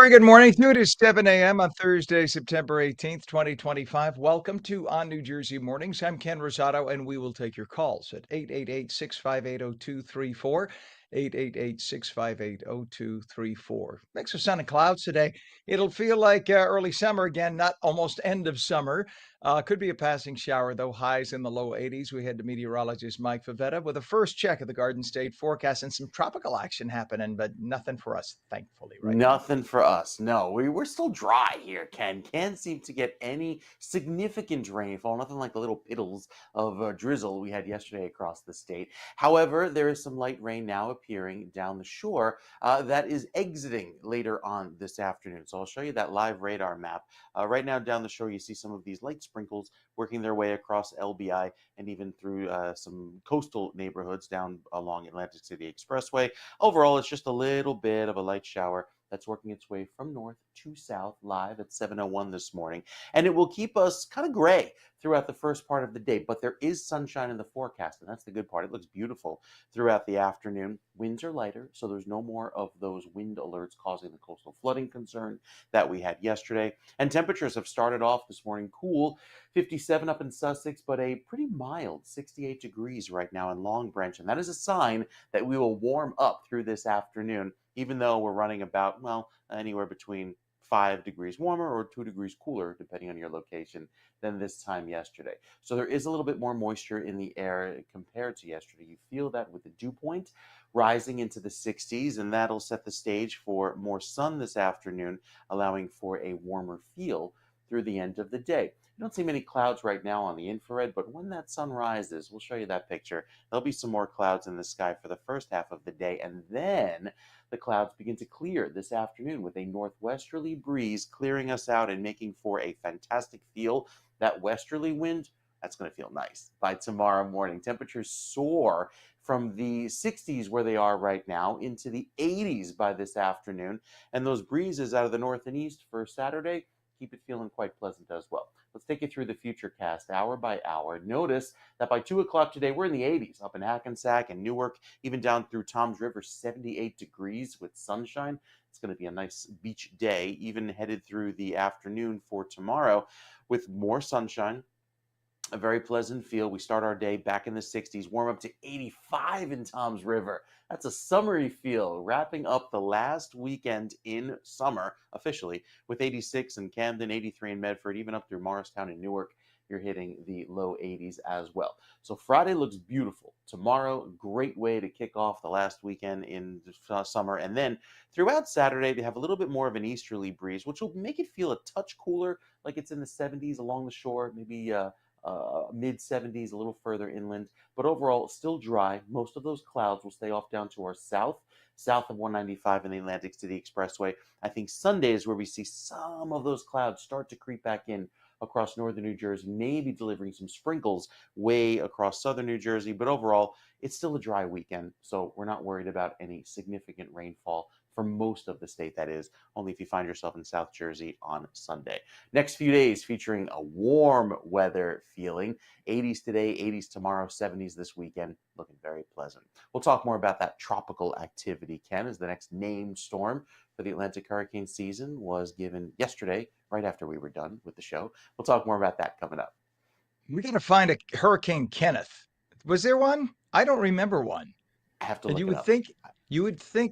Very good morning to you. It is 7 a.m. on Thursday, September 18th, 2025. Welcome to On Jersey Mornings. I'm Ken Rosato, and we will take your calls at 888-658-0234, 888-658-0234. Mix of sun and clouds today. It'll feel like early summer again, not almost end of summer. Could be a passing shower, though. Highs in the low 80s. We head to meteorologist Mike Favetta with a first check of the Garden State forecast and some tropical action happening, but nothing for us, thankfully, right now. Nothing for us. No, we're still dry here, Ken. Can't seem to get any significant rainfall, nothing like the little piddles of drizzle we had yesterday across the state. However, there is some light rain now appearing down the shore that is exiting later on this afternoon. So I'll show you that live radar map. Right now down the shore, you see some of these light sprinkles working their way across LBI and even through some coastal neighborhoods down along Atlantic City Expressway. Overall, it's just a little bit of a light shower that's working its way from north to south live at 7:01 this morning. And it will keep us kind of gray throughout the first part of the day, but there is sunshine in the forecast, and that's the good part. It looks beautiful throughout the afternoon. Winds are lighter, so there's no more of those wind alerts causing the coastal flooding concern that we had yesterday. And temperatures have started off this morning cool, 57 up in Sussex, but a pretty mild 68 degrees right now in Long Branch, and that is a sign that we will warm up through this afternoon, even though we're running about, well, anywhere between 5 degrees warmer or 2 degrees cooler, depending on your location, than this time yesterday. So there is a little bit more moisture in the air compared to yesterday. You feel that with the dew point rising into the 60s, and that'll set the stage for more sun this afternoon, allowing for a warmer feel through the end of the day. You don't see many clouds right now on the infrared, but when that sun rises, we'll show you that picture. There'll be some more clouds in the sky for the first half of the day, and then the clouds begin to clear this afternoon with a northwesterly breeze clearing us out and making for a fantastic feel. That westerly wind, that's going to feel nice by tomorrow morning. Temperatures soar from the 60s where they are right now into the 80s by this afternoon, and those breezes out of the north and east for Saturday keep it feeling quite pleasant as well. Let's take you through the future cast hour by hour. Notice that by 2 o'clock today, we're in the 80s up in Hackensack and Newark, even down through Toms River, 78 degrees with sunshine. It's going to be a nice beach day, even headed through the afternoon for tomorrow with more sunshine. A very pleasant feel. We start our day back in the 60s, warm up to 85 in Toms River. That's a summery feel, wrapping up the last weekend in summer officially with 86 in Camden, 83 in Medford, even up through Morristown and Newark. You're hitting the low 80s as well. So Friday looks beautiful. Tomorrow, great way to kick off the last weekend in summer. And then throughout Saturday, they have a little bit more of an easterly breeze, which will make it feel a touch cooler, like it's in the 70s along the shore, maybe mid 70s, a little further inland, but overall still dry. Most of those clouds will stay off down to our south of 195 and the Atlantic City Expressway. I think Sunday is where we see some of those clouds start to creep back in across northern New Jersey, maybe delivering some sprinkles way across southern New Jersey, but overall, it's still a dry weekend, so we're not worried about any significant rainfall for most of the state, that is, only if you find yourself in South Jersey on Sunday. Next few days featuring a warm weather feeling. 80s today, 80s tomorrow, 70s this weekend, looking very pleasant. We'll talk more about that tropical activity, Ken, as the next named storm for the Atlantic hurricane season was given yesterday, right after we were done with the show. We'll talk more about that coming up. We got to find a Hurricane Kenneth. Was there one? I don't remember one. I have to And look you it would up. think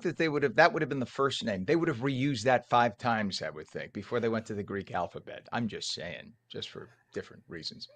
that that would have been the first name. They would have reused that 5 times, I would think, before they went to the Greek alphabet. I'm just saying, just for different reasons.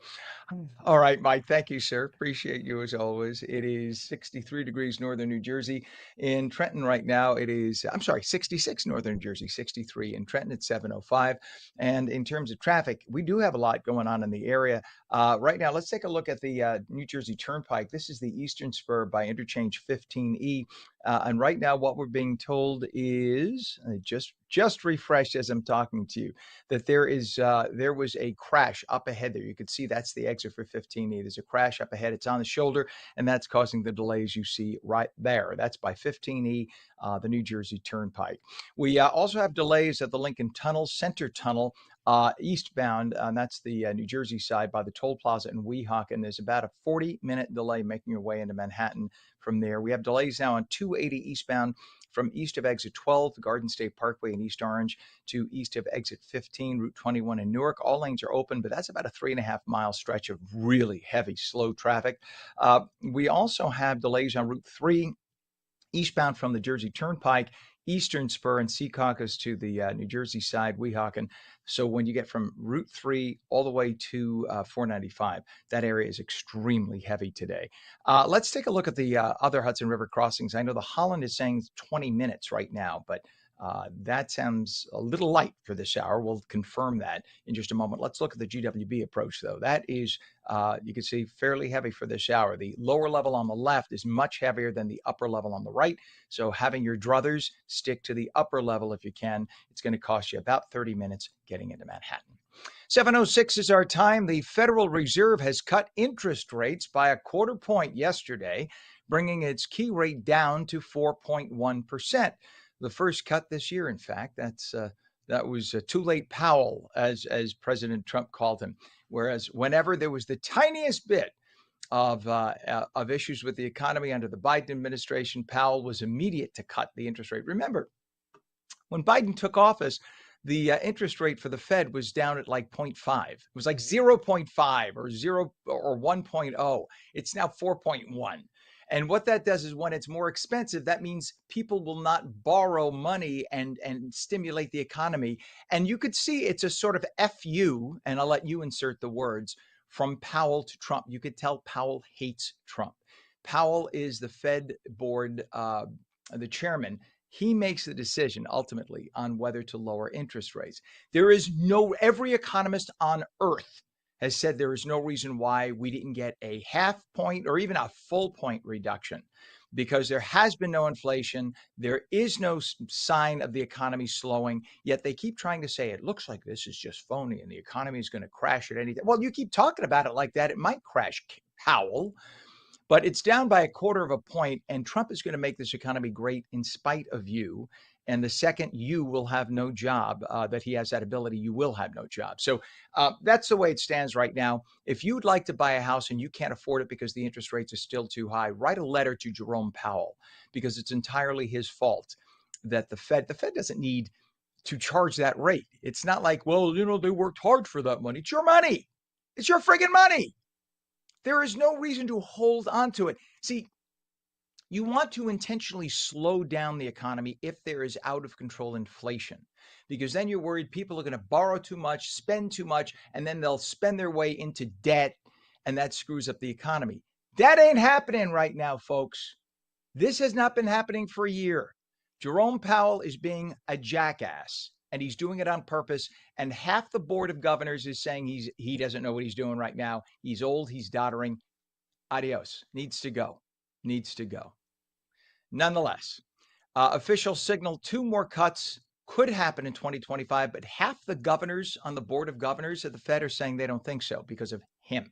All right, Mike. Thank you, sir. Appreciate you as always. It is 63 degrees northern New Jersey. In Trenton right now, it is, I'm sorry, 66 northern New Jersey, 63 in Trenton at 7:05. And in terms of traffic, we do have a lot going on in the area. Right now, let's take a look at the New Jersey Turnpike. This is the Eastern Spur by interchange 15E. And right now, what we're being told is just refreshed as I'm talking to you that there was a crash up ahead there. You could see that's the exit for 15E. There's a crash up ahead. It's on the shoulder, and that's causing the delays you see right there. That's by 15E, the New Jersey Turnpike. We also have delays at the Lincoln Tunnel, Center Tunnel, Eastbound, that's the New Jersey side by the toll plaza in Weehawken. There's about a 40-minute delay making your way into Manhattan from there. We have delays now on 280 eastbound from east of exit 12, Garden State Parkway in East Orange, to east of exit 15, Route 21 in Newark. All lanes are open, but that's about a 3.5 mile stretch of really heavy, slow traffic. We also have delays on Route 3 eastbound from the Jersey Turnpike, Eastern Spur and Secaucus to the New Jersey side, Weehawken. So when you get from Route 3 all the way to 495, that area is extremely heavy today. Let's take a look at the other Hudson River crossings. I know the Holland is saying 20 minutes right now, but that sounds a little light for this hour. We'll confirm that in just a moment. Let's look at the GWB approach, though. That is, you can see, fairly heavy for this hour. The lower level on the left is much heavier than the upper level on the right. So having your druthers, stick to the upper level if you can. It's going to cost you about 30 minutes getting into Manhattan. 7:06 is our time. The Federal Reserve has cut interest rates by a quarter point yesterday, bringing its key rate down to 4.1%. The first cut this year, in fact. That was too late Powell, as President Trump called him. Whereas whenever there was the tiniest bit of issues with the economy under the Biden administration, Powell was immediate to cut the interest rate. Remember, when Biden took office, the interest rate for the Fed was down at like 0.5. It was like 0.5 or 1.0. It's now 4.1. And what that does is when it's more expensive, that means people will not borrow money and stimulate the economy. And you could see it's a sort of FU, and I'll let you insert the words, from Powell to Trump. You could tell Powell hates Trump. Powell is the Fed board, the chairman. He makes the decision ultimately on whether to lower interest rates. Every economist on earth has said there is no reason why we didn't get a half point or even a full point reduction, because there has been no inflation. There is no sign of the economy slowing, yet they keep trying to say it looks like this is just phony and the economy is going to crash at any time. Well, you keep talking about it like that, it might crash, Powell. But it's down by a quarter of a point, and Trump is going to make this economy great in spite of you. And the second you will have no job, that he has that ability, you will have no job. So that's the way it stands right now. If you'd like to buy a house and you can't afford it because the interest rates are still too high, write a letter to Jerome Powell, because it's entirely his fault that the Fed doesn't need to charge that rate. It's not like, well, they worked hard for that money. It's your money. It's your friggin' money. There is no reason to hold on to it. See, you want to intentionally slow down the economy if there is out of control inflation, because then you're worried people are going to borrow too much, spend too much, and then they'll spend their way into debt, and that screws up the economy. That ain't happening right now, folks. This has not been happening for a year. Jerome Powell is being a jackass, and he's doing it on purpose. And half the board of governors is saying he doesn't know what he's doing right now. He's old, he's doddering. Adios. Needs to go. Needs to go. Nonetheless, officials signal 2 more cuts could happen in 2025, but half the governors on the board of governors at the Fed are saying they don't think so because of him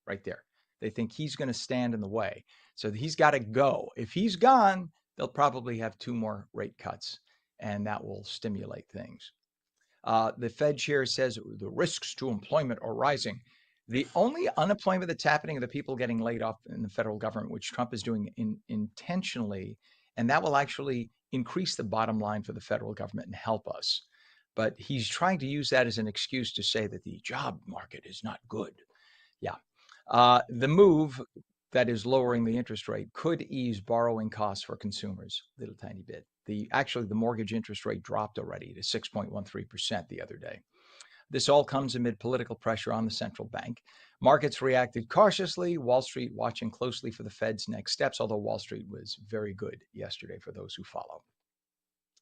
right there. They think he's going to stand in the way. So he's got to go. If he's gone, they'll probably have 2 more rate cuts, and that will stimulate things. The Fed chair says the risks to employment are rising. The only unemployment that's happening are the people getting laid off in the federal government, which Trump is doing intentionally, and that will actually increase the bottom line for the federal government and help us. But he's trying to use that as an excuse to say that the job market is not good. Yeah. The move that is lowering the interest rate could ease borrowing costs for consumers a little tiny bit. Actually, the mortgage interest rate dropped already to 6.13% the other day. This all comes amid political pressure on the central bank. Markets reacted cautiously, Wall Street watching closely for the Fed's next steps, although Wall Street was very good yesterday for those who follow.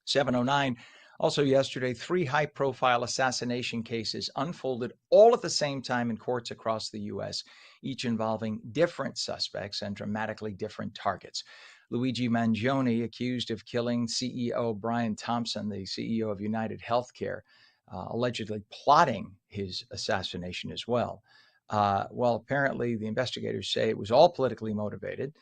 7:09. Also yesterday, 3 high-profile assassination cases unfolded all at the same time in courts across the U.S., each involving different suspects and dramatically different targets. Luigi Mangione, accused of killing CEO Brian Thompson, the CEO of United Healthcare, allegedly plotting his assassination as well. Well, apparently the investigators say it was all politically motivated.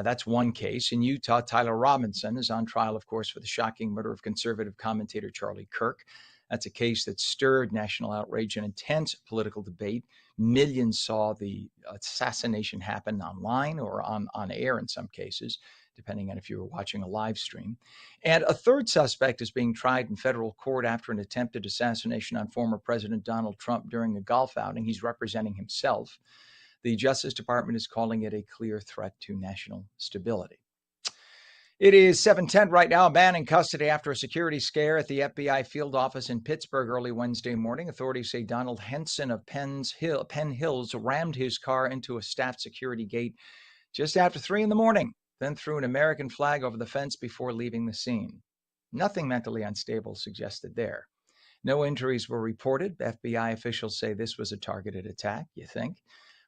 That's one case. In Utah, Tyler Robinson is on trial, of course, for the shocking murder of conservative commentator Charlie Kirk. That's a case that stirred national outrage and intense political debate. Millions saw the assassination happen online or on air in some cases, depending on if you were watching a live stream. And a third suspect is being tried in federal court after an attempted assassination on former President Donald Trump during a golf outing. He's representing himself. The Justice Department is calling it a clear threat to national stability. It is 7:10 right now. A man in custody after a security scare at the FBI field office in Pittsburgh early Wednesday morning. Authorities say Donald Henson of Penn Hills rammed his car into a staffed security gate just after 3 in the morning, then threw an American flag over the fence before leaving the scene. Nothing mentally unstable suggested there. No injuries were reported. FBI officials say this was a targeted attack, you think,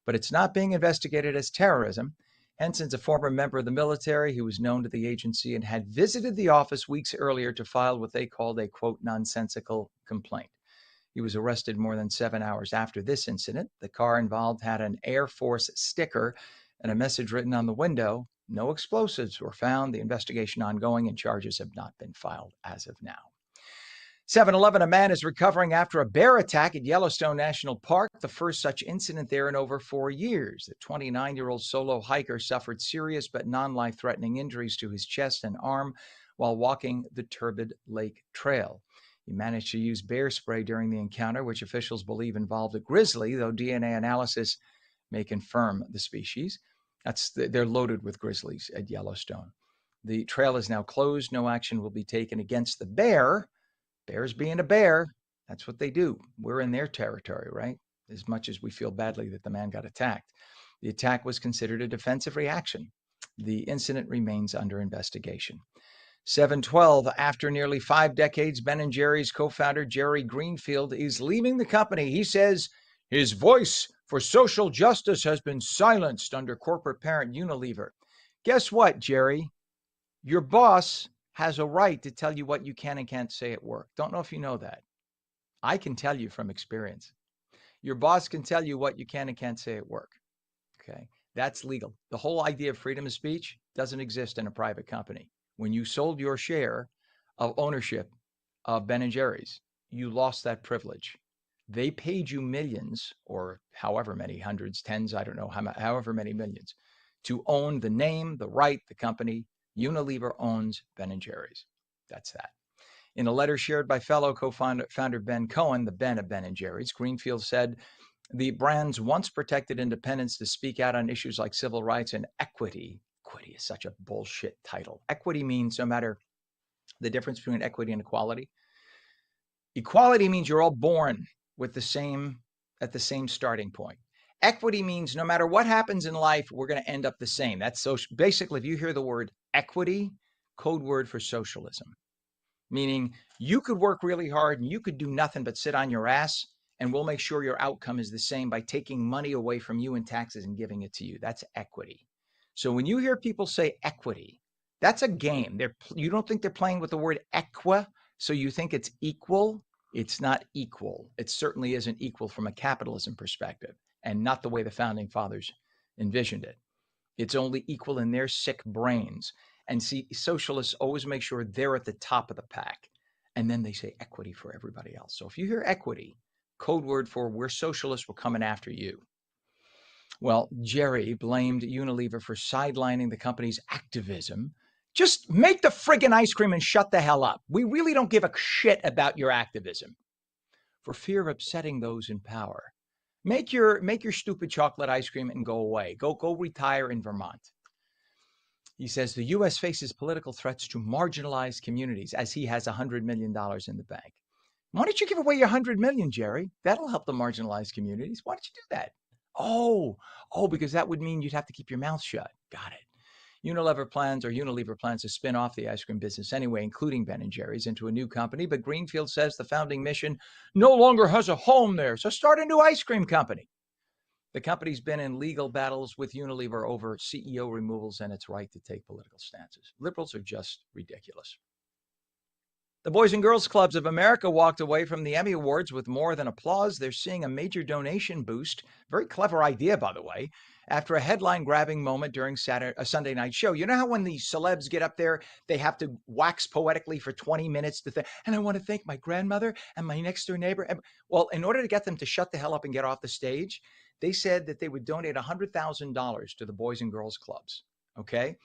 but it's not being investigated as terrorism. Henson's a former member of the military who was known to the agency and had visited the office weeks earlier to file what they called a, quote, nonsensical complaint. He was arrested more than 7 hours after this incident. The car involved had an Air Force sticker and a message written on the window. No explosives were found. The investigation ongoing and charges have not been filed as of now. 7-Eleven, a man is recovering after a bear attack at Yellowstone National Park, the first such incident there in over 4 years. The 29-year-old solo hiker suffered serious but non-life-threatening injuries to his chest and arm while walking the Turbid Lake Trail. He managed to use bear spray during the encounter, which officials believe involved a grizzly, though DNA analysis may confirm the species. They're loaded with grizzlies at Yellowstone. The trail is now closed. No action will be taken against the bear. Bears being a bear, that's what they do. We're in their territory, right? As much as we feel badly that the man got attacked. The attack was considered a defensive reaction. The incident remains under investigation. 7-12, after nearly 5 decades, Ben & Jerry's co-founder Jerry Greenfield is leaving the company. He says his voice for social justice has been silenced under corporate parent Unilever. Guess what, Jerry? Your boss has a right to tell you what you can and can't say at work. Don't know if you know that. I can tell you from experience. Your boss can tell you what you can and can't say at work. Okay, that's legal. The whole idea of freedom of speech doesn't exist in a private company. When you sold your share of ownership of Ben & Jerry's, you lost that privilege. They paid you millions, or however many hundreds, tens, I don't know, however many millions, to own the name, the right, the company. Unilever owns Ben & Jerry's. That's that. In a letter shared by fellow co-founder Ben Cohen, the Ben of Ben & Jerry's, Greenfield said the brand's once protected independence to speak out on issues like civil rights and equity. Equity is such a bullshit title. Equity means no matter the difference between equity and equality. Equality means you're all born with the same starting point. Equity means no matter what happens in life, we're going to end up the same. That's social. Basically, if you hear the word equity, code word for socialism, meaning you could work really hard and you could do nothing but sit on your ass, and we'll make sure your outcome is the same by taking money away from you in taxes and giving it to you. That's equity. So when you hear people say equity, that's a game. You don't think they're playing with the word equa, so you think it's equal. It's not equal. It certainly isn't equal from a capitalism perspective, and not the way the founding fathers envisioned it. It's only equal in their sick brains. And see, socialists always make sure they're at the top of the pack, and then they say equity for everybody else. So if you hear equity, code word for we're socialists, we're coming after you. Well, Jerry blamed Unilever for sidelining the company's activism. Just make the friggin' ice cream and shut the hell up. We really don't give a shit about your activism. For fear of upsetting those in power. Make your stupid chocolate ice cream and go away. Go retire in Vermont. He says the U.S. faces political threats to marginalized communities as he has $100 million in the bank. Why don't you give away your $100 million, Jerry? That'll help the marginalized communities. Why don't you do that? Oh, because that would mean you'd have to keep your mouth shut. Got it. Unilever plans to spin off the ice cream business anyway, including Ben & Jerry's, into a new company. But Greenfield says the founding mission no longer has a home there. So start a new ice cream company. The company's been in legal battles with Unilever over CEO removals and its right to take political stances. Liberals are just ridiculous. The Boys and Girls Clubs of America walked away from the Emmy Awards with more than applause. They're seeing a major donation boost. Very clever idea, by the way, after a headline-grabbing moment during a Sunday night show. You know how when these celebs get up there, they have to wax poetically for 20 minutes to think, and I want to thank my grandmother and my next-door neighbor. Well, in order to get them to shut the hell up and get off the stage, they said that they would donate $100,000 to the Boys and Girls Clubs, okay?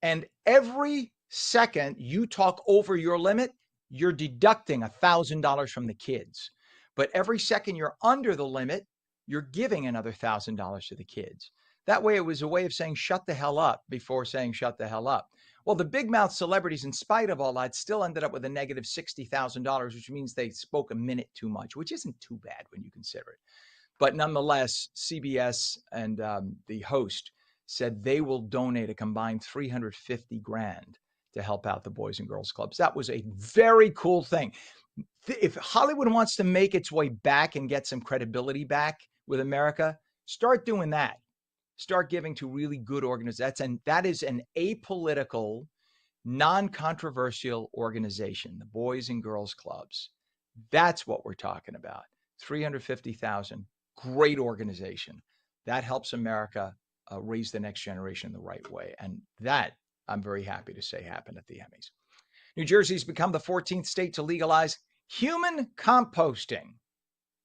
And every second you talk over your limit, you're deducting $1,000 from the kids. But every second you're under the limit, you're giving another $1,000 to the kids. That way, it was a way of saying shut the hell up before saying shut the hell up. Well, the big mouth celebrities, in spite of all that, still ended up with a negative $60,000, which means they spoke a minute too much, which isn't too bad when you consider it. But nonetheless, CBS and the host said they will donate a combined $350,000 to help out the Boys and Girls Clubs. That was a very cool thing. If Hollywood wants to make its way back and get some credibility back with America, start doing that. Start giving to really good organizations. That is an apolitical, non-controversial organization, the Boys and Girls Clubs. That's what we're talking about. $350,000, great organization. That helps America raise the next generation the right way. And that, I'm very happy to say, happened at the Emmys. New Jersey's become the 14th state to legalize human composting.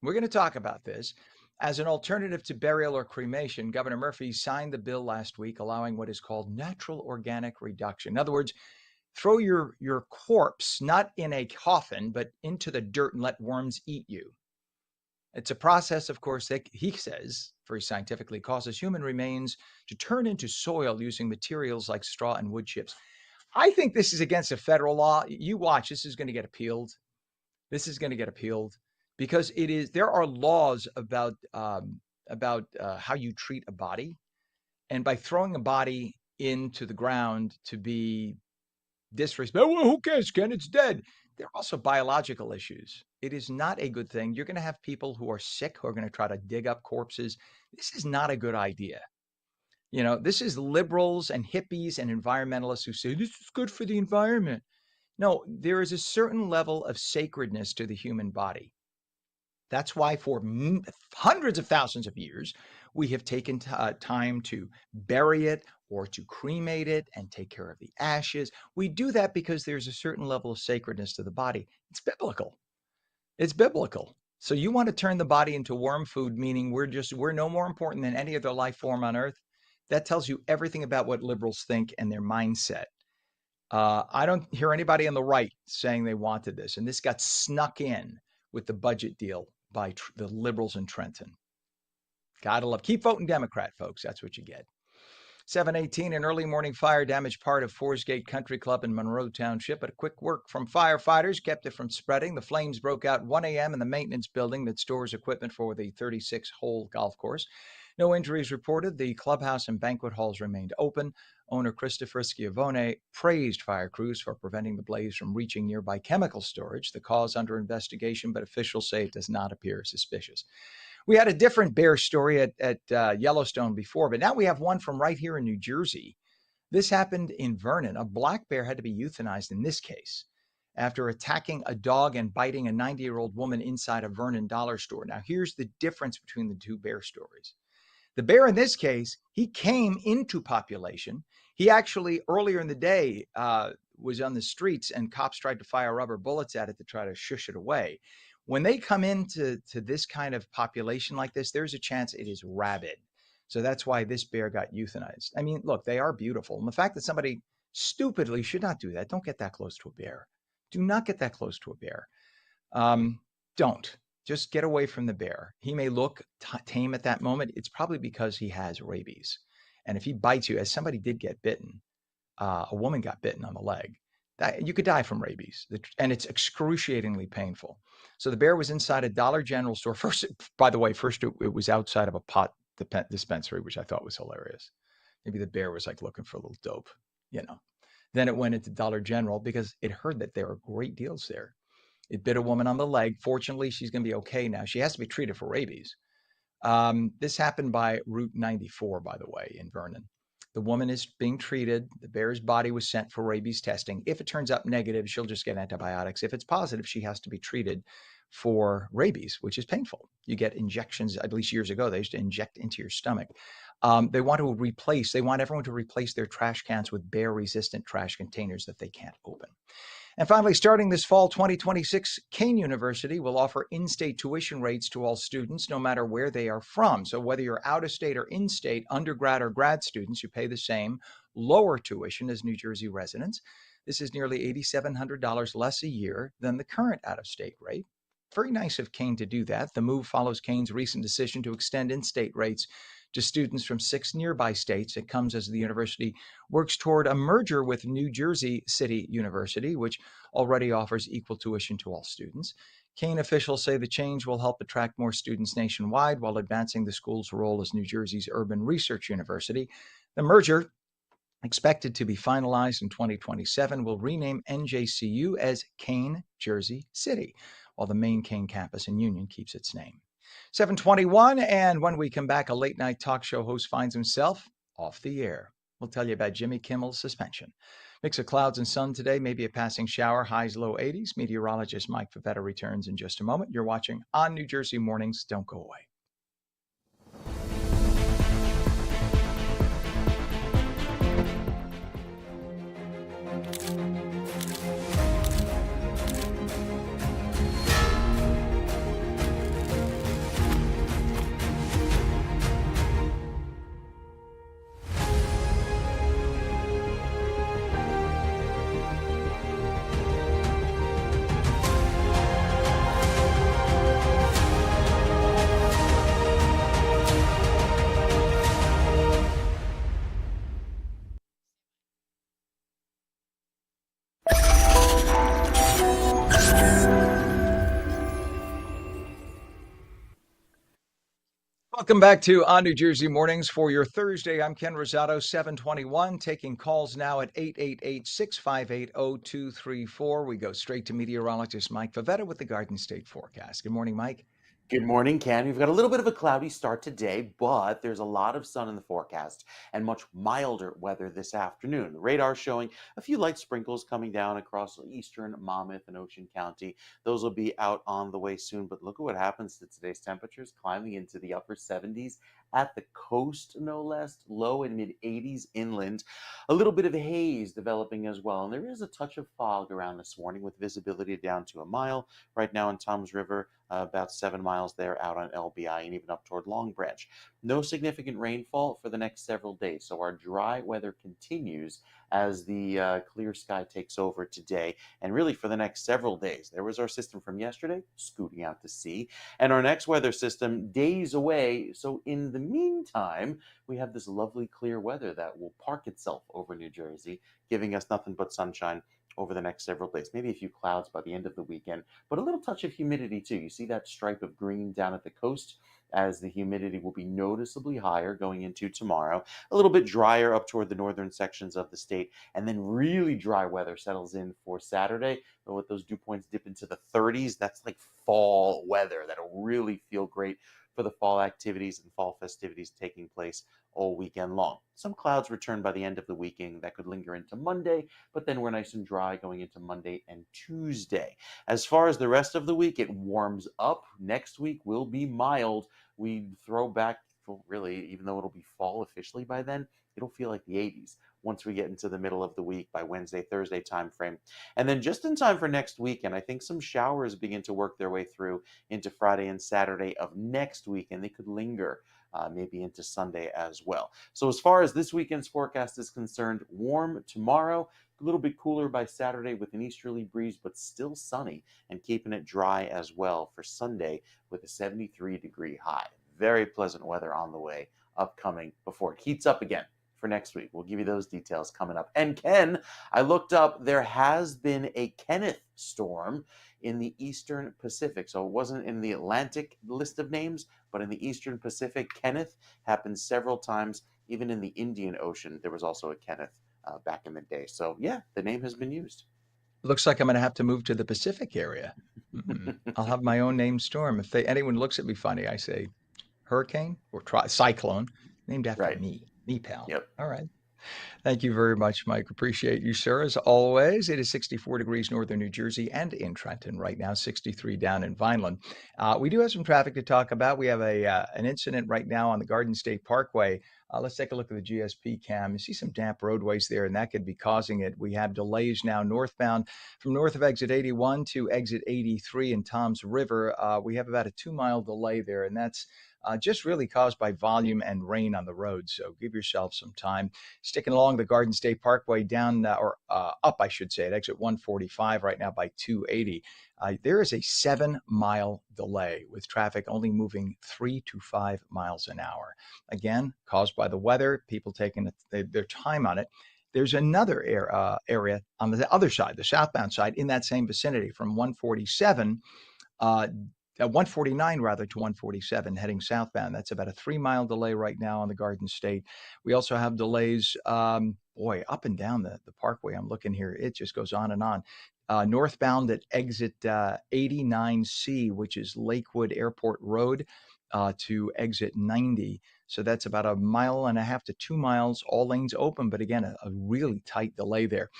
We're going to talk about this. As an alternative to burial or cremation, Governor Murphy signed the bill last week allowing what is called natural organic reduction. In other words, throw your corpse not in a coffin, but into the dirt and let worms eat you. It's a process, of course, that he says, very scientifically, causes human remains to turn into soil using materials like straw and wood chips. I think this is against a federal law. You watch, this is going to get appealed. This is going to get appealed because it is. There are laws about how you treat a body, and by throwing a body into the ground to be disrespectful, well, who cares, Ken? It's dead. There are also biological issues. It is not a good thing. You're going to have people who are sick who are going to try to dig up corpses. This is not a good idea. You know, this is liberals and hippies and environmentalists who say this is good for the environment. No, there is a certain level of sacredness to the human body. That's why for hundreds of thousands of years, we have taken time to bury it or to cremate it and take care of the ashes. We do that because there's a certain level of sacredness to the body. It's biblical. It's biblical. So you want to turn the body into worm food, meaning we're no more important than any other life form on earth. That tells you everything about what liberals think and their mindset. I don't hear anybody on the right saying they wanted this. And this got snuck in with the budget deal by the liberals in Trenton. Gotta love. Keep voting Democrat, folks. That's what you get. 7:18, an early morning fire damaged part of Forest Gate Country Club in Monroe Township, but a quick work from firefighters kept it from spreading. The flames broke out 1 a.m. in the maintenance building that stores equipment for the 36-hole golf course. No injuries reported. The clubhouse and banquet halls remained open. Owner Christopher Schiavone praised fire crews for preventing the blaze from reaching nearby chemical storage. The cause under investigation, but officials say it does not appear suspicious. We had a different bear story at Yellowstone before, but now we have one from right here in New Jersey. This happened in Vernon. A black bear had to be euthanized in this case after attacking a dog and biting a 90-year-old woman inside a Vernon dollar store. Now, here's the difference between the two bear stories. The bear in this case, he came into population. He actually, earlier in the day, was on the streets and cops tried to fire rubber bullets at it to try to shush it away. When they come into this kind of population like this, there's a chance it is rabid. So that's why this bear got euthanized. I mean, look, they are beautiful. And the fact that somebody stupidly should not do that, don't get that close to a bear. Do not get that close to a bear. Don't. Just get away from the bear. He may look tame at that moment. It's probably because he has rabies. And if he bites you, as somebody did get bitten, a woman got bitten on the leg, you could die from rabies. And it's excruciatingly painful. So the bear was inside a Dollar General store. First, by the way, it was outside of a pot dispensary, which I thought was hilarious. Maybe the bear was like looking for a little dope, you know. Then it went into Dollar General because it heard that there are great deals there. It bit a woman on the leg. Fortunately, she's going to be okay now. She has to be treated for rabies. This happened by Route 94, by the way, in Vernon. The woman is being treated. The bear's body was sent for rabies testing. If it turns up negative, she'll just get antibiotics. If it's positive, she has to be treated for rabies, which is painful. You get injections, at least years ago, they used to inject into your stomach. They want everyone to replace their trash cans with bear-resistant trash containers that they can't open. And finally, starting this fall 2026, Kane University will offer in-state tuition rates to all students, no matter where they are from. So whether you're out of state or in-state, undergrad or grad students, you pay the same lower tuition as New Jersey residents. This is nearly $8,700 less a year than the current out-of-state rate. Very nice of Kane to do that. The move follows Kane's recent decision to extend in-state rates to students from 6 nearby states. It comes as the university works toward a merger with New Jersey City University, which already offers equal tuition to all students. Kane officials say the change will help attract more students nationwide while advancing the school's role as New Jersey's urban research university. The merger, expected to be finalized in 2027, will rename NJCU as Kane Jersey City, while the main Kane campus in Union keeps its name. 7:21, and when we come back, a late night talk show host finds himself off the air. We'll tell you about Jimmy Kimmel's suspension. Mix of clouds and sun today, maybe a passing shower, highs low 80s. Meteorologist Mike Favetta returns in just a moment. You're watching ONNJ Mornings. Don't go away. Welcome back to ONNJ Mornings for your Thursday. I'm Ken Rosato, 721, taking calls now at 888-658-0234. We go straight to meteorologist Mike Favetta with the Garden State forecast. Good morning, Mike. Good morning, Ken. We've got a little bit of a cloudy start today, but there's a lot of sun in the forecast and much milder weather this afternoon. The radar showing a few light sprinkles coming down across eastern Monmouth and Ocean County. Those will be out on the way soon, but look at what happens to today's temperatures, climbing into the upper 70s at the coast, no less, low and mid 80s inland. A little bit of haze developing as well, and there is a touch of fog around this morning with visibility down to a mile right now in Toms River. About 7 miles there out on LBI and even up toward Long Branch. No significant rainfall for the next several days, so our dry weather continues as the clear sky takes over today and really for the next several days. There was our system from yesterday, scooting out to sea, and our next weather system days away. So in the meantime, we have this lovely clear weather that will park itself over New Jersey, giving us nothing but sunshine over the next several days. Maybe a few clouds by the end of the weekend, but a little touch of humidity too. You see that stripe of green down at the coast as the humidity will be noticeably higher going into tomorrow. A little bit drier up toward the northern sections of the state, and then really dry weather settles in for Saturday. But with those dew points dip into the 30s, that's like fall weather that'll really feel great for the fall activities and fall festivities taking place all weekend long. Some clouds return by the end of the weekend that could linger into Monday, but then we're nice and dry going into Monday and Tuesday. As far as the rest of the week, it warms up. Next week will be mild. We throw back, really, even though it'll be fall officially by then, it'll feel like the 80s once we get into the middle of the week by Wednesday, Thursday timeframe. And then just in time for next weekend, I think some showers begin to work their way through into Friday and Saturday of next week, and they could linger maybe into Sunday as well. So as far as this weekend's forecast is concerned, warm tomorrow, a little bit cooler by Saturday with an easterly breeze, but still sunny and keeping it dry as well for Sunday with a 73-degree high. Very pleasant weather on the way upcoming before it heats up again for next week. We'll give you those details coming up. And Ken, I looked up, there has been a Kenneth storm in the Eastern Pacific. So it wasn't in the Atlantic list of names, but in the Eastern Pacific. Kenneth happened several times. Even in the Indian Ocean, there was also a Kenneth back in the day. So yeah, the name has been used. Looks like I'm going to have to move to the Pacific area. I'll have my own named storm. If anyone looks at me funny, I say hurricane or cyclone named after Right. me, pal. Yep. All right. Thank you very much, Mike. Appreciate you, sir. As always, it is 64 degrees northern New Jersey and in Trenton right now, 63 down in Vineland. We do have some traffic to talk about. We have an incident right now on the Garden State Parkway. Let's take a look at the GSP cam. You see some damp roadways there, and that could be causing it. We have delays now northbound from north of exit 81 to exit 83 in Toms River. We have about a 2 mile delay there, and that's just really caused by volume and rain on the road. So give yourself some time. Sticking along the Garden State Parkway down or up, I should say, at exit 145 right now by 280. There is a 7 mile delay with traffic only moving 3 to 5 miles an hour. Again, caused by the weather, people taking their time on it. There's another area on the other side, the southbound side, in that same vicinity from 147 uh, 149 rather to 147 heading southbound. That's about a 3 mile delay right now on the Garden State. We also have delays, boy, up and down the parkway. I'm looking here. It just goes on and on. Northbound at exit 89C, which is Lakewood Airport Road, to exit 90. So that's about a mile and a half to 2 miles, all lanes open, but again, a really tight delay there.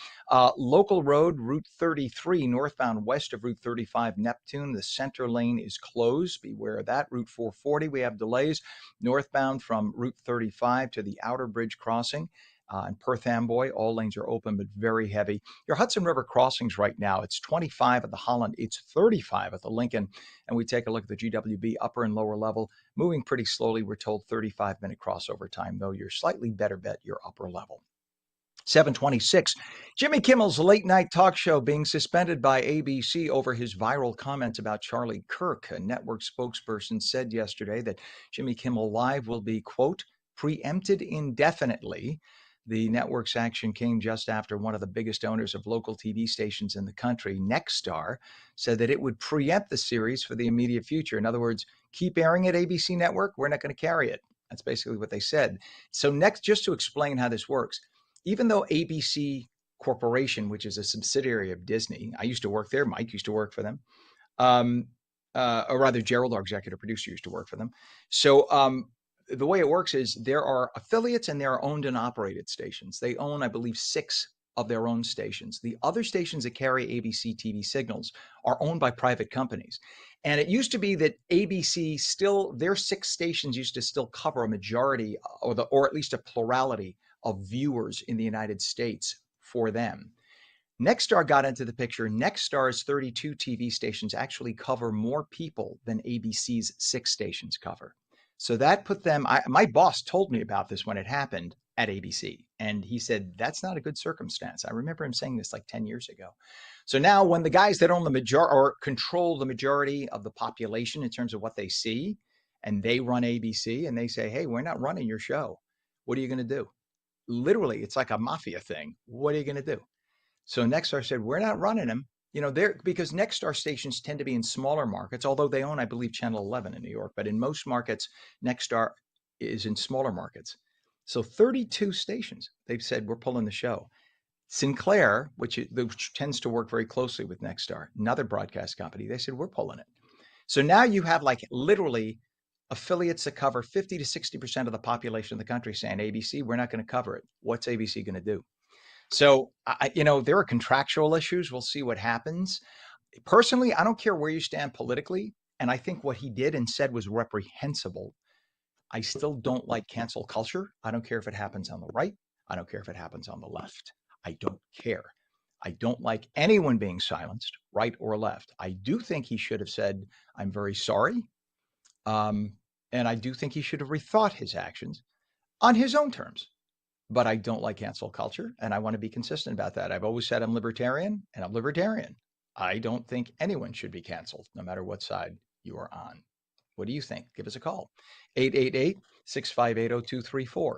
Local road, Route 33, northbound west of Route 35 Neptune. The center lane is closed. Beware of that. Route 440, we have delays northbound from Route 35 to the Outer Bridge crossing. And Perth Amboy, all lanes are open, but very heavy. Your Hudson River crossings right now, it's 25 at the Holland, it's 35 at the Lincoln. And we take a look at the GWB upper and lower level, moving pretty slowly. We're told 35-minute crossover time, though you're slightly better bet your upper level. 726. Jimmy Kimmel's late night talk show being suspended by ABC over his viral comments about Charlie Kirk. A network spokesperson said yesterday that Jimmy Kimmel Live will be, quote, preempted indefinitely. The network's action came just after one of the biggest owners of local TV stations in the country, Nexstar, said that it would preempt the series for the immediate future. In other words, keep airing at ABC Network, we're not going to carry it. That's basically what they said. So next, just to explain how this works, even though ABC Corporation, which is a subsidiary of Disney, I used to work there, Mike used to work for them, or rather Gerald, our executive producer, used to work for them. So the way it works is there are affiliates and there are owned and operated stations. They own, I believe, 6 of their own stations. The other stations that carry ABC TV signals are owned by private companies. And it used to be that ABC still, their 6 stations used to still cover a majority or at least a plurality of viewers in the United States for them. Nexstar got into the picture. Nexstar's 32 TV stations actually cover more people than ABC's 6 stations cover. So that put them, my boss told me about this when it happened at ABC. And he said, that's not a good circumstance. I remember him saying this like 10 years ago. So now when the guys that own the majority or control the majority of the population in terms of what they see, and they run ABC and they say, hey, we're not running your show. What are you going to do? Literally, it's like a mafia thing. What are you going to do? So Nexstar said, we're not running them. You know, they're because Nexstar stations tend to be in smaller markets, although they own, I believe, Channel 11 in New York. But in most markets, Nexstar is in smaller markets. So 32 stations, they've said, we're pulling the show. Sinclair, which tends to work very closely with Nexstar, another broadcast company, they said, we're pulling it. So now you have like literally affiliates that cover 50 to 60% of the population of the country saying, ABC, we're not going to cover it. What's ABC going to do? So, there are contractual issues. We'll see what happens. Personally, I don't care where you stand politically. And I think what he did and said was reprehensible. I still don't like cancel culture. I don't care if it happens on the right. I don't care if it happens on the left. I don't care. I don't like anyone being silenced, right or left. I do think he should have said, I'm very sorry. And I do think he should have rethought his actions on his own terms. But I don't like cancel culture, and I want to be consistent about that. I've always said I'm libertarian, and I'm libertarian. I don't think anyone should be canceled, no matter what side you are on. What do you think? Give us a call. 888-658-0234.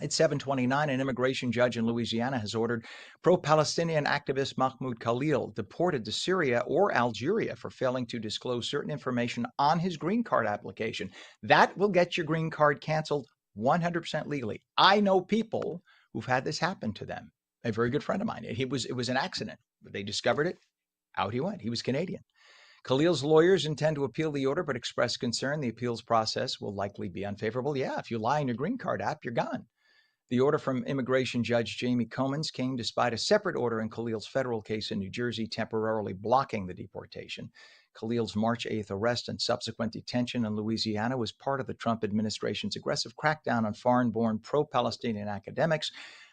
It's 729. An immigration judge in Louisiana has ordered pro-Palestinian activist Mahmoud Khalil deported to Syria or Algeria for failing to disclose certain information on his green card application. That will get your green card canceled 100% legally. I know people who've had this happen to them. A very good friend of mine. It was an accident. They discovered it. Out he went. He was Canadian. Khalil's lawyers intend to appeal the order, but express concern the appeals process will likely be unfavorable. Yeah, if you lie in your green card app, you're gone. The order from immigration judge Jamie Comins came despite a separate order in Khalil's federal case in New Jersey temporarily blocking the deportation. Khalil's March 8th arrest and subsequent detention in Louisiana was part of the Trump administration's aggressive crackdown on foreign-born pro-Palestinian academics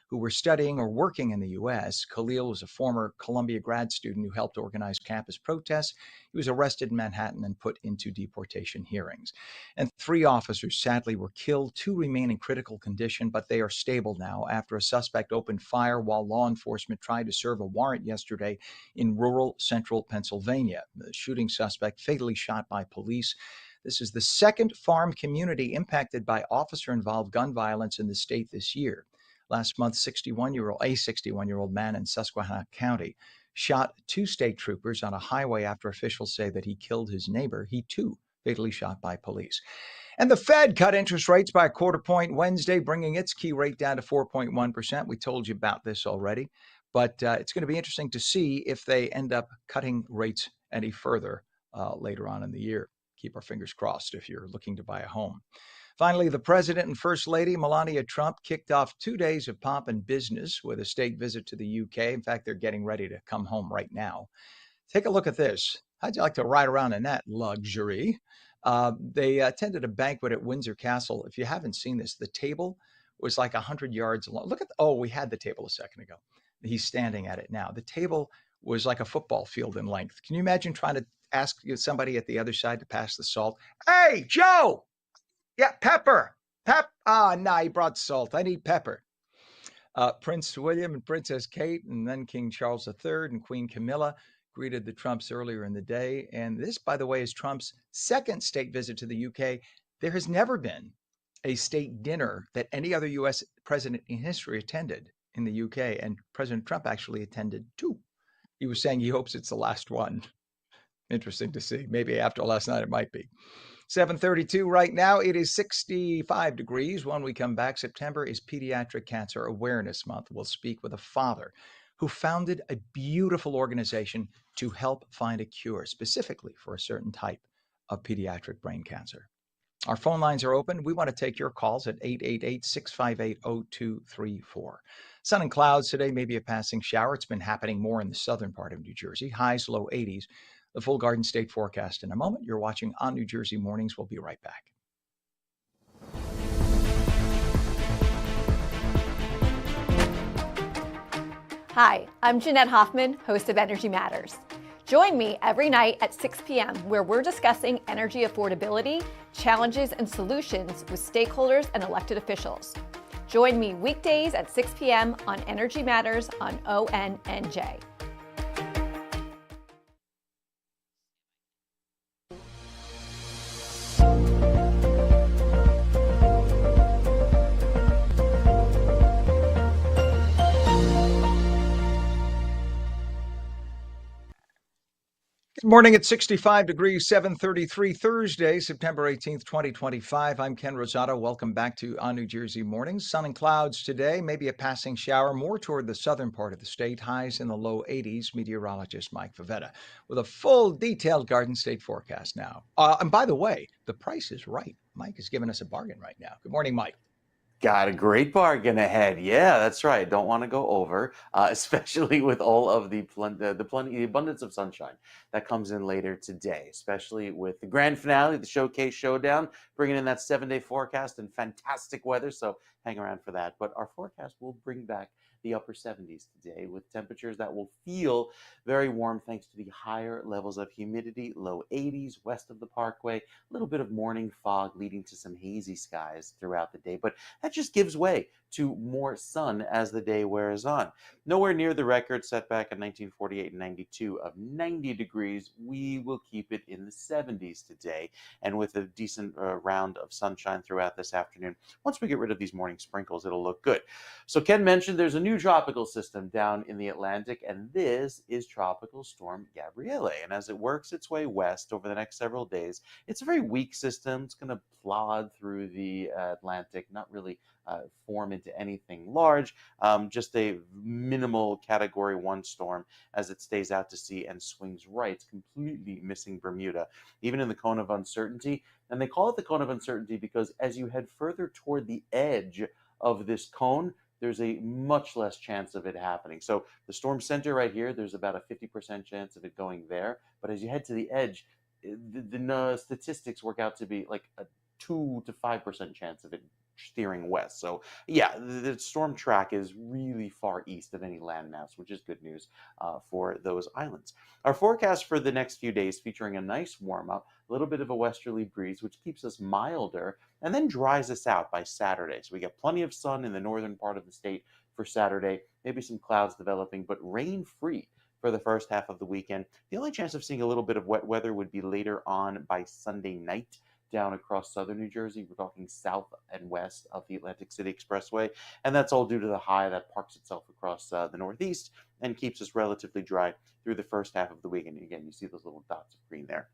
who were studying or working in the U.S. Khalil was a former Columbia grad student who helped organize campus protests. He was arrested in Manhattan and put into deportation hearings. And 3 officers sadly were killed. 2 remain in critical condition, but they are stable now after a suspect opened fire while law enforcement tried to serve a warrant yesterday in rural central Pennsylvania. The shooting suspect fatally shot by police. This is the second farm community impacted by officer-involved gun violence in the state this year. Last month, a 61-year-old man in Susquehanna County shot 2 state troopers on a highway after officials say that he killed his neighbor. He, too, fatally shot by police. And the Fed cut interest rates by a quarter point Wednesday, bringing its key rate down to 4.1%. We told you about this already, but it's going to be interesting to see if they end up cutting rates any further later on in the year. Keep our fingers crossed if you're looking to buy a home. Finally, the President and First Lady, Melania Trump, kicked off 2 days of pomp and business with a state visit to the UK. In fact, they're getting ready to come home right now. Take a look at this. How'd you like to ride around in that luxury? They attended a banquet at Windsor Castle. If you haven't seen this, the table was like 100 yards long. Look at, we had the table a second ago. He's standing at it now. The table was like a football field in length. Can you imagine trying to ask somebody at the other side to pass the salt? Hey, Joe! Yeah, pepper. No, he brought salt. I need pepper. Prince William and Princess Kate, and then King Charles III and Queen Camilla greeted the Trumps earlier in the day. And this, by the way, is Trump's second state visit to the UK. There has never been a state dinner that any other U.S. president in history attended in the UK, and President Trump actually attended 2. He was saying he hopes it's the last one. Interesting to see. Maybe after last night it might be. 7:32 right now. It is 65 degrees. When we come back, September is Pediatric Cancer Awareness Month. We'll speak with a father who founded a beautiful organization to help find a cure specifically for a certain type of pediatric brain cancer. Our phone lines are open. We want to take your calls at 888-658-0234. Sun and clouds today, maybe a passing shower. It's been happening more in the southern part of New Jersey. Highs, low 80s. The full Garden State forecast in a moment. You're watching ONNJ Mornings. We'll be right back. Hi, I'm Jeanette Hoffman, host of Energy Matters. Join me every night at 6 p.m. where we're discussing energy affordability, challenges, and solutions with stakeholders and elected officials. Join me weekdays at 6 p.m. on Energy Matters on ONNJ. Good morning at 65 degrees, 7:33, Thursday, September 18th, 2025. I'm Ken Rosato. Welcome back to ONNJ Mornings. Sun and clouds today, maybe a passing shower more toward the southern part of the state. Highs in the low 80s. Meteorologist Mike Favetta with a full detailed Garden State forecast now. And by the way, the price is right. Mike is giving us a bargain right now. Good morning, Mike. Got a great bargain ahead. Yeah, that's right. Don't want to go over, especially with all of the abundance of sunshine that comes in later today, especially with the grand finale, the Showcase Showdown, bringing in that 7-day forecast and fantastic weather. So hang around for that. But our forecast will bring back the upper 70s today with temperatures that will feel very warm thanks to the higher levels of humidity, low 80s west of the Parkway, a little bit of morning fog leading to some hazy skies throughout the day. But that just gives way to more sun as the day wears on. Nowhere near the record set back in 1948 and 92 of 90 degrees. We will keep it in the 70s today, and with a decent round of sunshine throughout this afternoon. Once we get rid of these morning sprinkles, it'll look good. So Ken mentioned there's a new tropical system down in the Atlantic, and this is Tropical Storm Gabriele. And as it works its way west over the next several days, it's a very weak system. It's going to plod through the Atlantic, not really form into anything large, just a minimal Category 1 storm as it stays out to sea and swings right. It's completely missing Bermuda, even in the cone of uncertainty. And they call it the cone of uncertainty because as you head further toward the edge of this cone, there's a much less chance of it happening. So the storm center right here, there's about a 50% chance of it going there. But as you head to the edge, the statistics work out to be like a 2 to 5% chance of it steering west. So yeah, the storm track is really far east of any landmass, which is good news for those islands. Our forecast for the next few days featuring a nice warm up, a little bit of a westerly breeze, which keeps us milder and then dries us out by Saturday. So we get plenty of sun in the northern part of the state for Saturday, maybe some clouds developing, but rain free for the first half of the weekend. The only chance of seeing a little bit of wet weather would be later on by Sunday night down across southern New Jersey. We're talking south and west of the Atlantic City Expressway, and that's all due to the high that parks itself across the northeast and keeps us relatively dry through the first half of the week. And again, you see those little dots of green there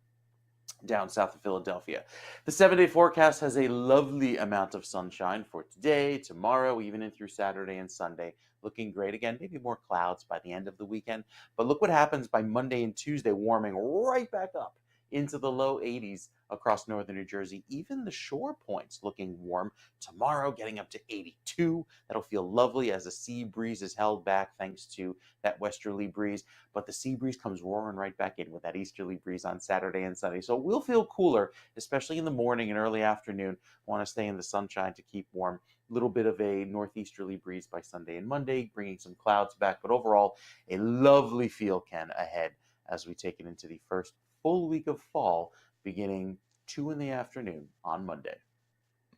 down south of Philadelphia. The 7-day forecast has a lovely amount of sunshine for today, tomorrow, even in through Saturday and Sunday. Looking great. Again, maybe more clouds by the end of the weekend. But look what happens by Monday and Tuesday, warming right back up into the low 80s across northern New Jersey. Even the shore points looking warm. Tomorrow getting up to 82. That'll feel lovely as the sea breeze is held back thanks to that westerly breeze. But the sea breeze comes roaring right back in with that easterly breeze on Saturday and Sunday. So it will feel cooler, especially in the morning and early afternoon. Want to stay in the sunshine to keep warm. A little bit of a northeasterly breeze by Sunday and Monday, bringing some clouds back. But overall, a lovely feel, Ken, ahead as we take it into the first full week of fall, beginning 2 in the afternoon on Monday.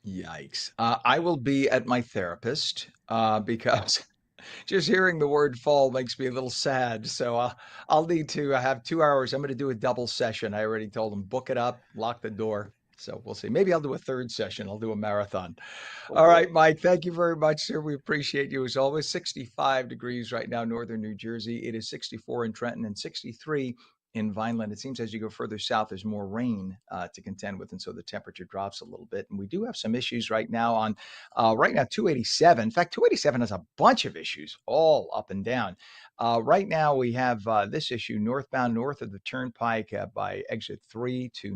Yikes. I will be at my therapist because just hearing the word fall makes me a little sad. So I'll need to have 2 hours. I'm going to do a double session. I already told him, book it up, lock the door. So we'll see. Maybe I'll do a third session. I'll do a marathon. Oh All right, boy. Mike, thank you very much, sir. We appreciate you as always. 65 degrees right now, northern New Jersey. It is 64 in Trenton and 63 in Vineland. It seems as you go further south, there's more rain to contend with, and so the temperature drops a little bit. And we do have some issues right now on right now 287. In fact, 287 has a bunch of issues all up and down. Right now we have this issue northbound north of the Turnpike by exit 3 to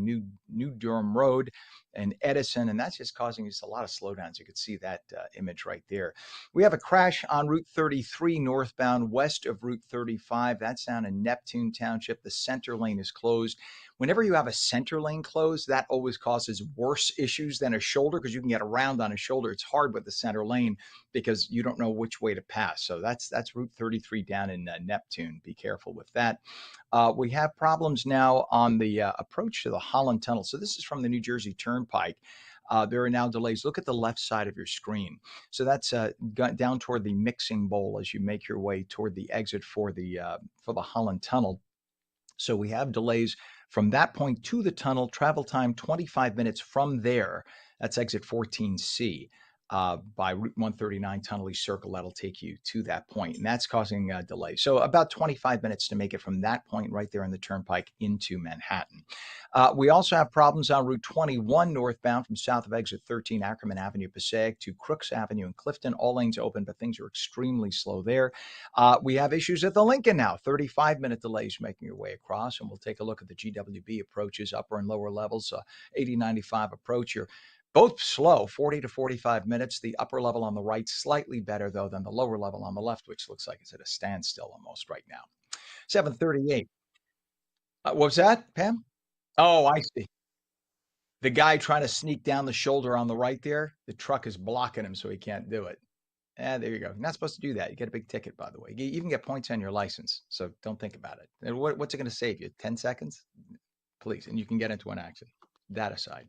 New Durham Road and Edison, and that's just causing us a lot of slowdowns. You can see that image right there. We have a crash on Route 33 northbound west of Route 35. That's down in Neptune Township. The center lane is closed. Whenever you have a center lane closed, that always causes worse issues than a shoulder because you can get around on a shoulder. It's hard with the center lane because you don't know which way to pass. So that's Route 33 down in Neptune. Be careful with that. We have problems now on the approach to the Holland Tunnel. So this is from the New Jersey Turnpike. There are now delays. Look at the left side of your screen. So that's down toward the mixing bowl as you make your way toward the exit for the Holland Tunnel. So we have delays from that point to the tunnel. Travel time 25 minutes from there. That's exit 14C. By Route 139 Tunnel East Circle, that'll take you to that point, and that's causing a delay. So about 25 minutes to make it from that point right there in the Turnpike into Manhattan. We also have problems on Route 21 northbound from south of exit 13 Ackerman Avenue Passaic to Crooks Avenue in Clifton. All lanes open, but things are extremely slow there. We have issues at the Lincoln now, 35-minute delays making your way across, and we'll take a look at the GWB approaches, upper and lower levels, 8095 approach here. Both slow, 40 to 45 minutes. The upper level on the right, slightly better, though, than the lower level on the left, which looks like it's at a standstill almost right now. 738. What was that, Pam? Oh, I see. The guy trying to sneak down the shoulder on the right there, the truck is blocking him, so he can't do it. There you go. You're not supposed to do that. You get a big ticket, by the way. You even get points on your license, so don't think about it. And what's it going to save you? 10 seconds? Please, and you can get into an accident. That aside.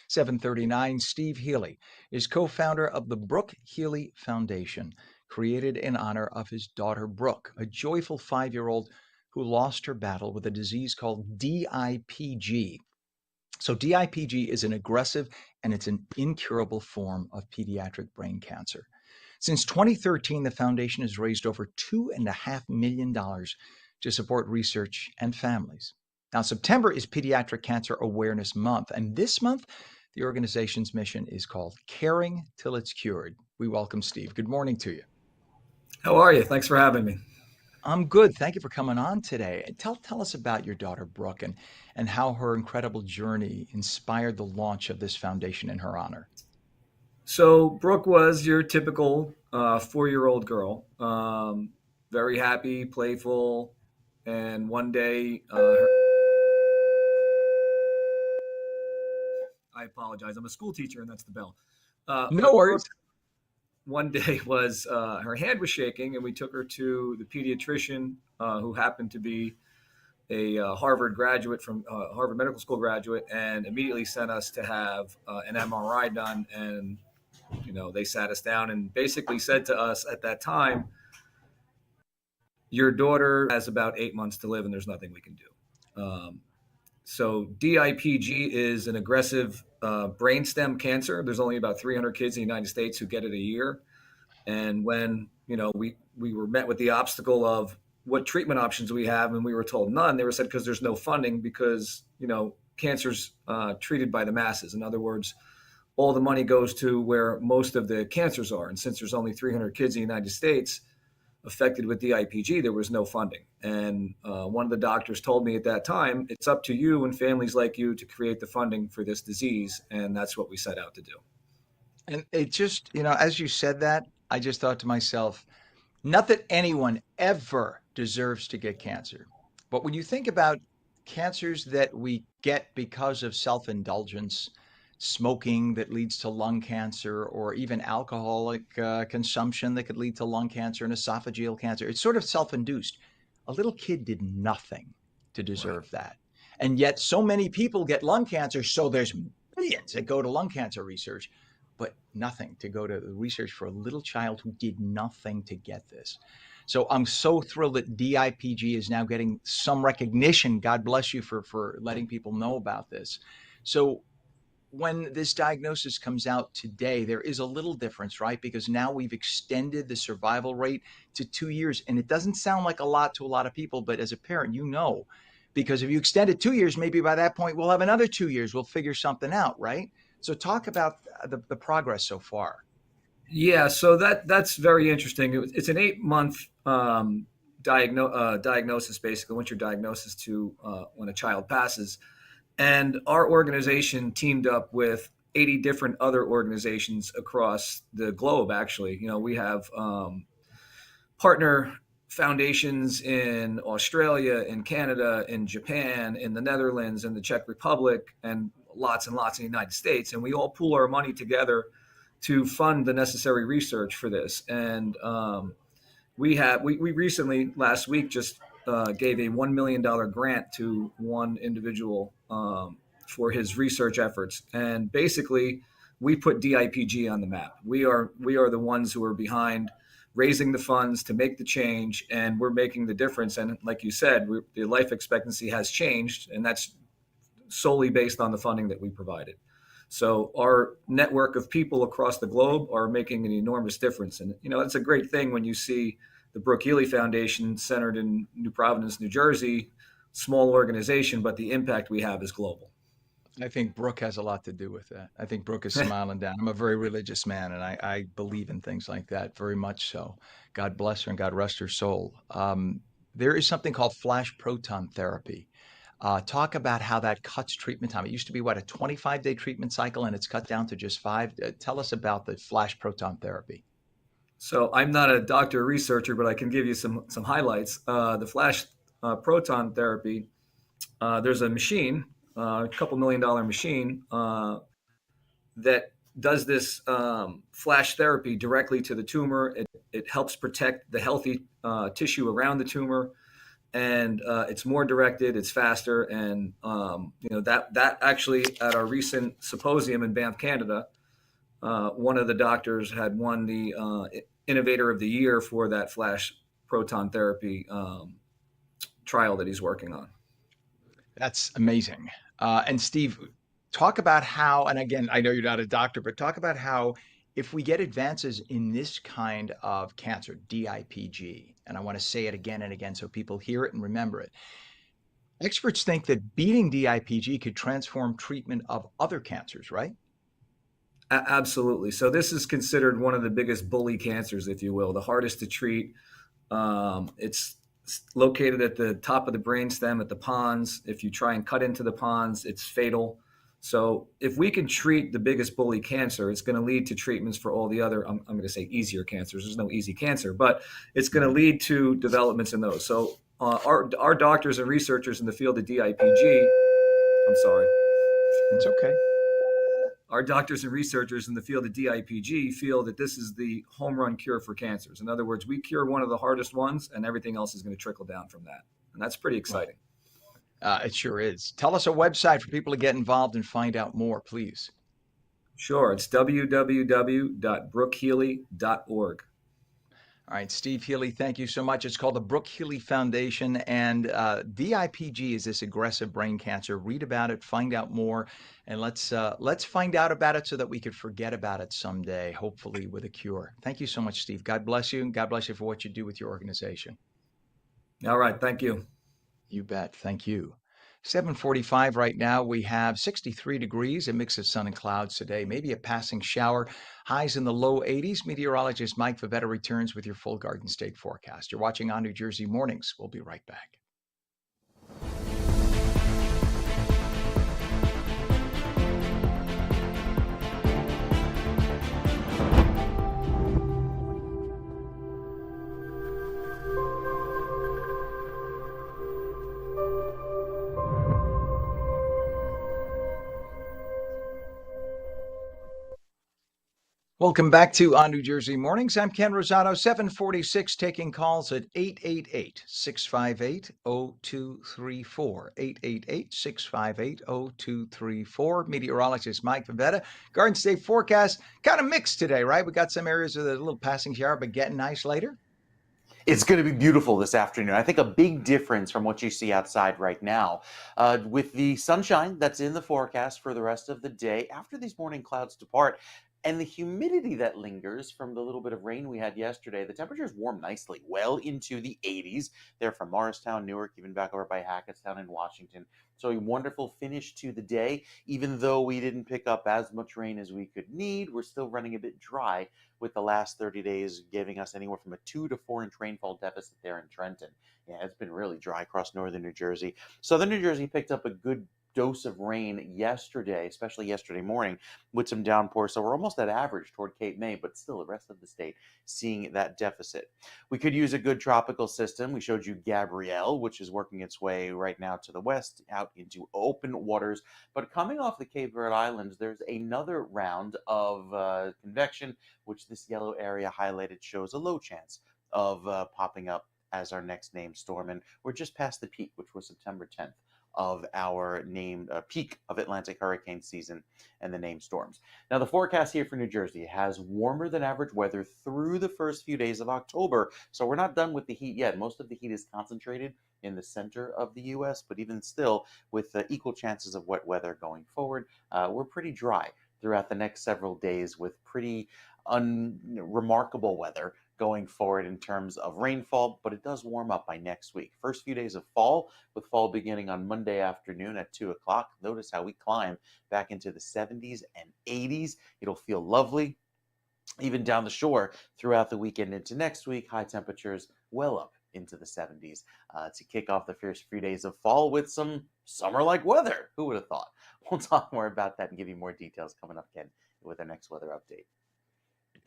739, Steve Healy is co-founder of the Brooke Healy Foundation, created in honor of his daughter, Brooke, a joyful 5-year-old who lost her battle with a disease called DIPG. So DIPG is an aggressive and it's an incurable form of pediatric brain cancer. Since 2013, the foundation has raised over $2.5 million to support research and families. Now, September is Pediatric Cancer Awareness Month, and this month, the organization's mission is called Caring Till It's Cured. We welcome Steve. Good morning to you. How are you? Thanks for having me. I'm good. Thank you for coming on today. Tell us about your daughter, Brooke, and how her incredible journey inspired the launch of this foundation in her honor. So Brooke was your typical 4-year-old girl, very happy, playful, and one day, I apologize. I'm a school teacher, and that's the bell. No But Brooke worries. one day was her hand was shaking, and we took her to the pediatrician, who happened to be a Harvard graduate from Harvard Medical School graduate, and immediately sent us to have an MRI done. And they sat us down and basically said to us at that time, your daughter has about 8 months to live, and there's nothing we can do. So DIPG is an aggressive brainstem cancer. There's only about 300 kids in the United States who get it a year. And when we were met with the obstacle of what treatment options we have, and we were told none, they were said because there's no funding, because cancer's treated by the masses. In other words, all the money goes to where most of the cancers are. And since there's only 300 kids in the United States affected with DIPG, there was no funding. And one of the doctors told me at that time, it's up to you and families like you to create the funding for this disease. And that's what we set out to do. And it just, as you said that, I just thought to myself, not that anyone ever deserves to get cancer, but when you think about cancers that we get because of self-indulgence, smoking that leads to lung cancer, or even alcoholic consumption that could lead to lung cancer and esophageal cancer, it's sort of self-induced. A little kid did nothing to Right. deserve that. And yet so many people get lung cancer, so there's millions that go to lung cancer research, but nothing to go to research for a little child who did nothing to get this. So I'm so thrilled that DIPG is now getting some recognition. God bless you for letting people know about this. So when this diagnosis comes out today, there is a little difference, right? Because now we've extended the survival rate to 2 years. And it doesn't sound like a lot to a lot of people, but as a parent, because if you extend it 2 years, maybe by that point, we'll have another 2 years. We'll figure something out, right? So talk about the progress so far. Yeah, so that's very interesting. It's an 8 month diagnosis, basically, once you're diagnosed to when a child passes. And our organization teamed up with 80 different other organizations across the globe, actually. We have partner foundations in Australia, in Canada, in Japan, in the Netherlands, in the Czech Republic, and lots in the United States. And we all pool our money together to fund the necessary research for this. And we recently last week just gave a $1 million grant to one individual for his research efforts. And basically, we put DIPG on the map. We are the ones who are behind raising the funds to make the change, and we're making the difference. And like you said, the life expectancy has changed, and that's solely based on the funding that we provided. So our network of people across the globe are making an enormous difference. And, that's a great thing when you see the Brooke Ely Foundation centered in New Providence, New Jersey, small organization, but the impact we have is global. I think Brooke has a lot to do with that. I think Brooke is smiling down. I'm a very religious man, and I believe in things like that very much so. God bless her and God rest her soul. There is something called flash proton therapy. Talk about how that cuts treatment time. It used to be, what, a 25-day treatment cycle, and it's cut down to just 5. Tell us about the flash proton therapy. So I'm not a doctor or researcher, but I can give you some highlights. The flash proton therapy, there's a machine, a couple $1 million machine that does this flash therapy directly to the tumor. It helps protect the healthy tissue around the tumor, and it's more directed, it's faster, and that actually at our recent symposium in Banff, Canada, one of the doctors had won the Innovator of the Year for that flash proton therapy trial that he's working on. That's amazing. And Steve, talk about how, and again, I know you're not a doctor, but talk about how if we get advances in this kind of cancer, DIPG, and I want to say it again and again so people hear it and remember it. Experts think that beating DIPG could transform treatment of other cancers, right? Absolutely. So this is considered one of the biggest bully cancers, if you will, the hardest to treat. It's located at the top of the brainstem at the pons. If you try and cut into the pons, it's fatal. So if we can treat the biggest bully, cancer, it's going to lead to treatments for all the other, I'm going to say easier cancers. There's no easy cancer, but it's going to lead to developments in those. So our doctors and researchers in the field of DIPG, I'm sorry. It's okay. Our doctors and researchers in the field of DIPG feel that this is the home run cure for cancers. In other words, we cure one of the hardest ones, and everything else is going to trickle down from that. And that's pretty exciting. It sure is. Tell us a website for people to get involved and find out more, please. Sure. It's www.brookehealy.org. All right, Steve Healy, thank you so much. It's called the Brooke Healy Foundation, and DIPG is this aggressive brain cancer. Read about it, find out more, and let's find out about it so that we could forget about it someday, hopefully with a cure. Thank you so much, Steve. God bless you, and God bless you for what you do with your organization. All right, thank you. You bet. Thank you. 7:45 right now. We have 63 degrees, a mix of sun and clouds today, maybe a passing shower. Highs in the low 80s. Meteorologist Mike Favetta returns with your full Garden State forecast. You're watching ONNJ Mornings. We'll be right back. Welcome back to ONNJ Mornings. I'm Ken Rosato, 746, taking calls at 888-658-0234. 888-658-0234. Meteorologist Mike Favetta. Garden State forecast, kind of mixed today, right? We got some areas with a little passing shower, but getting nice later. It's going to be beautiful this afternoon. I think a big difference from what you see outside right now, with the sunshine that's in the forecast for the rest of the day, after these morning clouds depart, and the humidity that lingers from the little bit of rain we had yesterday, the temperatures warm nicely, well into the 80s. They're from Morristown, Newark, even back over by Hackettstown in Washington. So a wonderful finish to the day. Even though we didn't pick up as much rain as we could need, we're still running a bit dry, with the last 30 days giving us anywhere from a 2 to 4 inch rainfall deficit there in Trenton. Yeah, it's been really dry across northern New Jersey. Southern New Jersey picked up a good dose of rain yesterday, especially yesterday morning, with some downpours. So we're almost at average toward Cape May, but still the rest of the state seeing that deficit. We could use a good tropical system. We showed you Gabrielle, which is working its way right now to the west out into open waters. But coming off the Cape Verde Islands, there's another round of convection, which this yellow area highlighted shows a low chance of popping up as our next named storm. And we're just past the peak, which was September 10th. Of our named peak of Atlantic hurricane season and the named storms. Now, the forecast here for New Jersey has warmer than average weather through the first few days of October. So we're not done with the heat yet. Most of the heat is concentrated in the center of the U.S., but even still, with equal chances of wet weather going forward, we're pretty dry throughout the next several days with pretty unremarkable weather going forward in terms of rainfall, but it does warm up by next week. First few days of fall, with fall beginning on Monday afternoon at 2 o'clock. Notice how we climb back into the 70s and 80s. It'll feel lovely. Even down the shore throughout the weekend into next week, high temperatures well up into the 70s to kick off the first few days of fall with some summer-like weather. Who would have thought? We'll talk more about that and give you more details coming up, Ken, with our next weather update.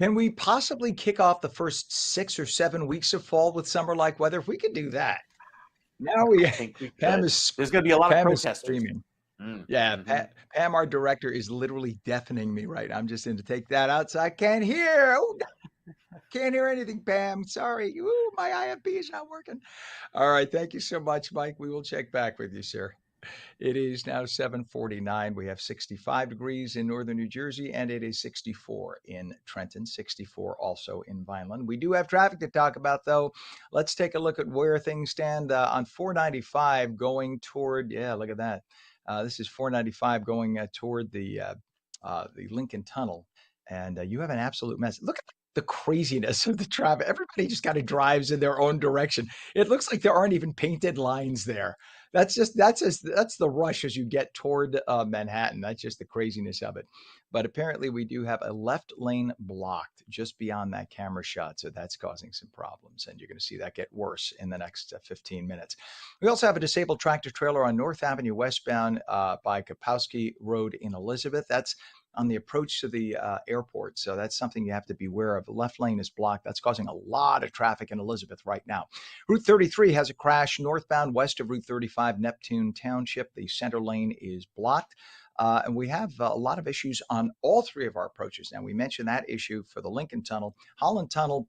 Can we possibly kick off the first 6 or 7 weeks of fall with summer-like weather? If we could do that. Now I think we Pam could. is There's going to be a lot of Pam is protesters. screaming. Yeah, Pam, our director, is literally deafening me, right? I'm just in to take that out, so I can't hear. Oh, can't hear anything, Pam. Sorry. Ooh, my IFB is not working. All right. Thank you so much, Mike. We will check back with you, sir. It is now 7:49. We have 65 degrees in northern New Jersey, and it is 64 in Trenton, 64 also in Vineland. We do have traffic to talk about, though. Let's take a look at where things stand on 495 going toward, yeah, look at that. This is 495 going toward the Lincoln Tunnel, and you have an absolute mess. Look at the craziness of the traffic. Everybody just kind of drives in their own direction. It looks like there aren't even painted lines there. That's the rush as you get toward Manhattan. That's just the craziness of it. But apparently, we do have a left lane blocked just beyond that camera shot, so that's causing some problems, and you're going to see that get worse in the next 15 minutes. We also have a disabled tractor trailer on North Avenue westbound by Kapowski Road in Elizabeth. That's on the approach to the airport. So that's something you have to be aware of. The left lane is blocked. That's causing a lot of traffic in Elizabeth right now. Route 33 has a crash northbound west of Route 35, Neptune Township. The center lane is blocked. And we have a lot of issues on all three of our approaches. Now, we mentioned that issue for the Lincoln Tunnel. Holland Tunnel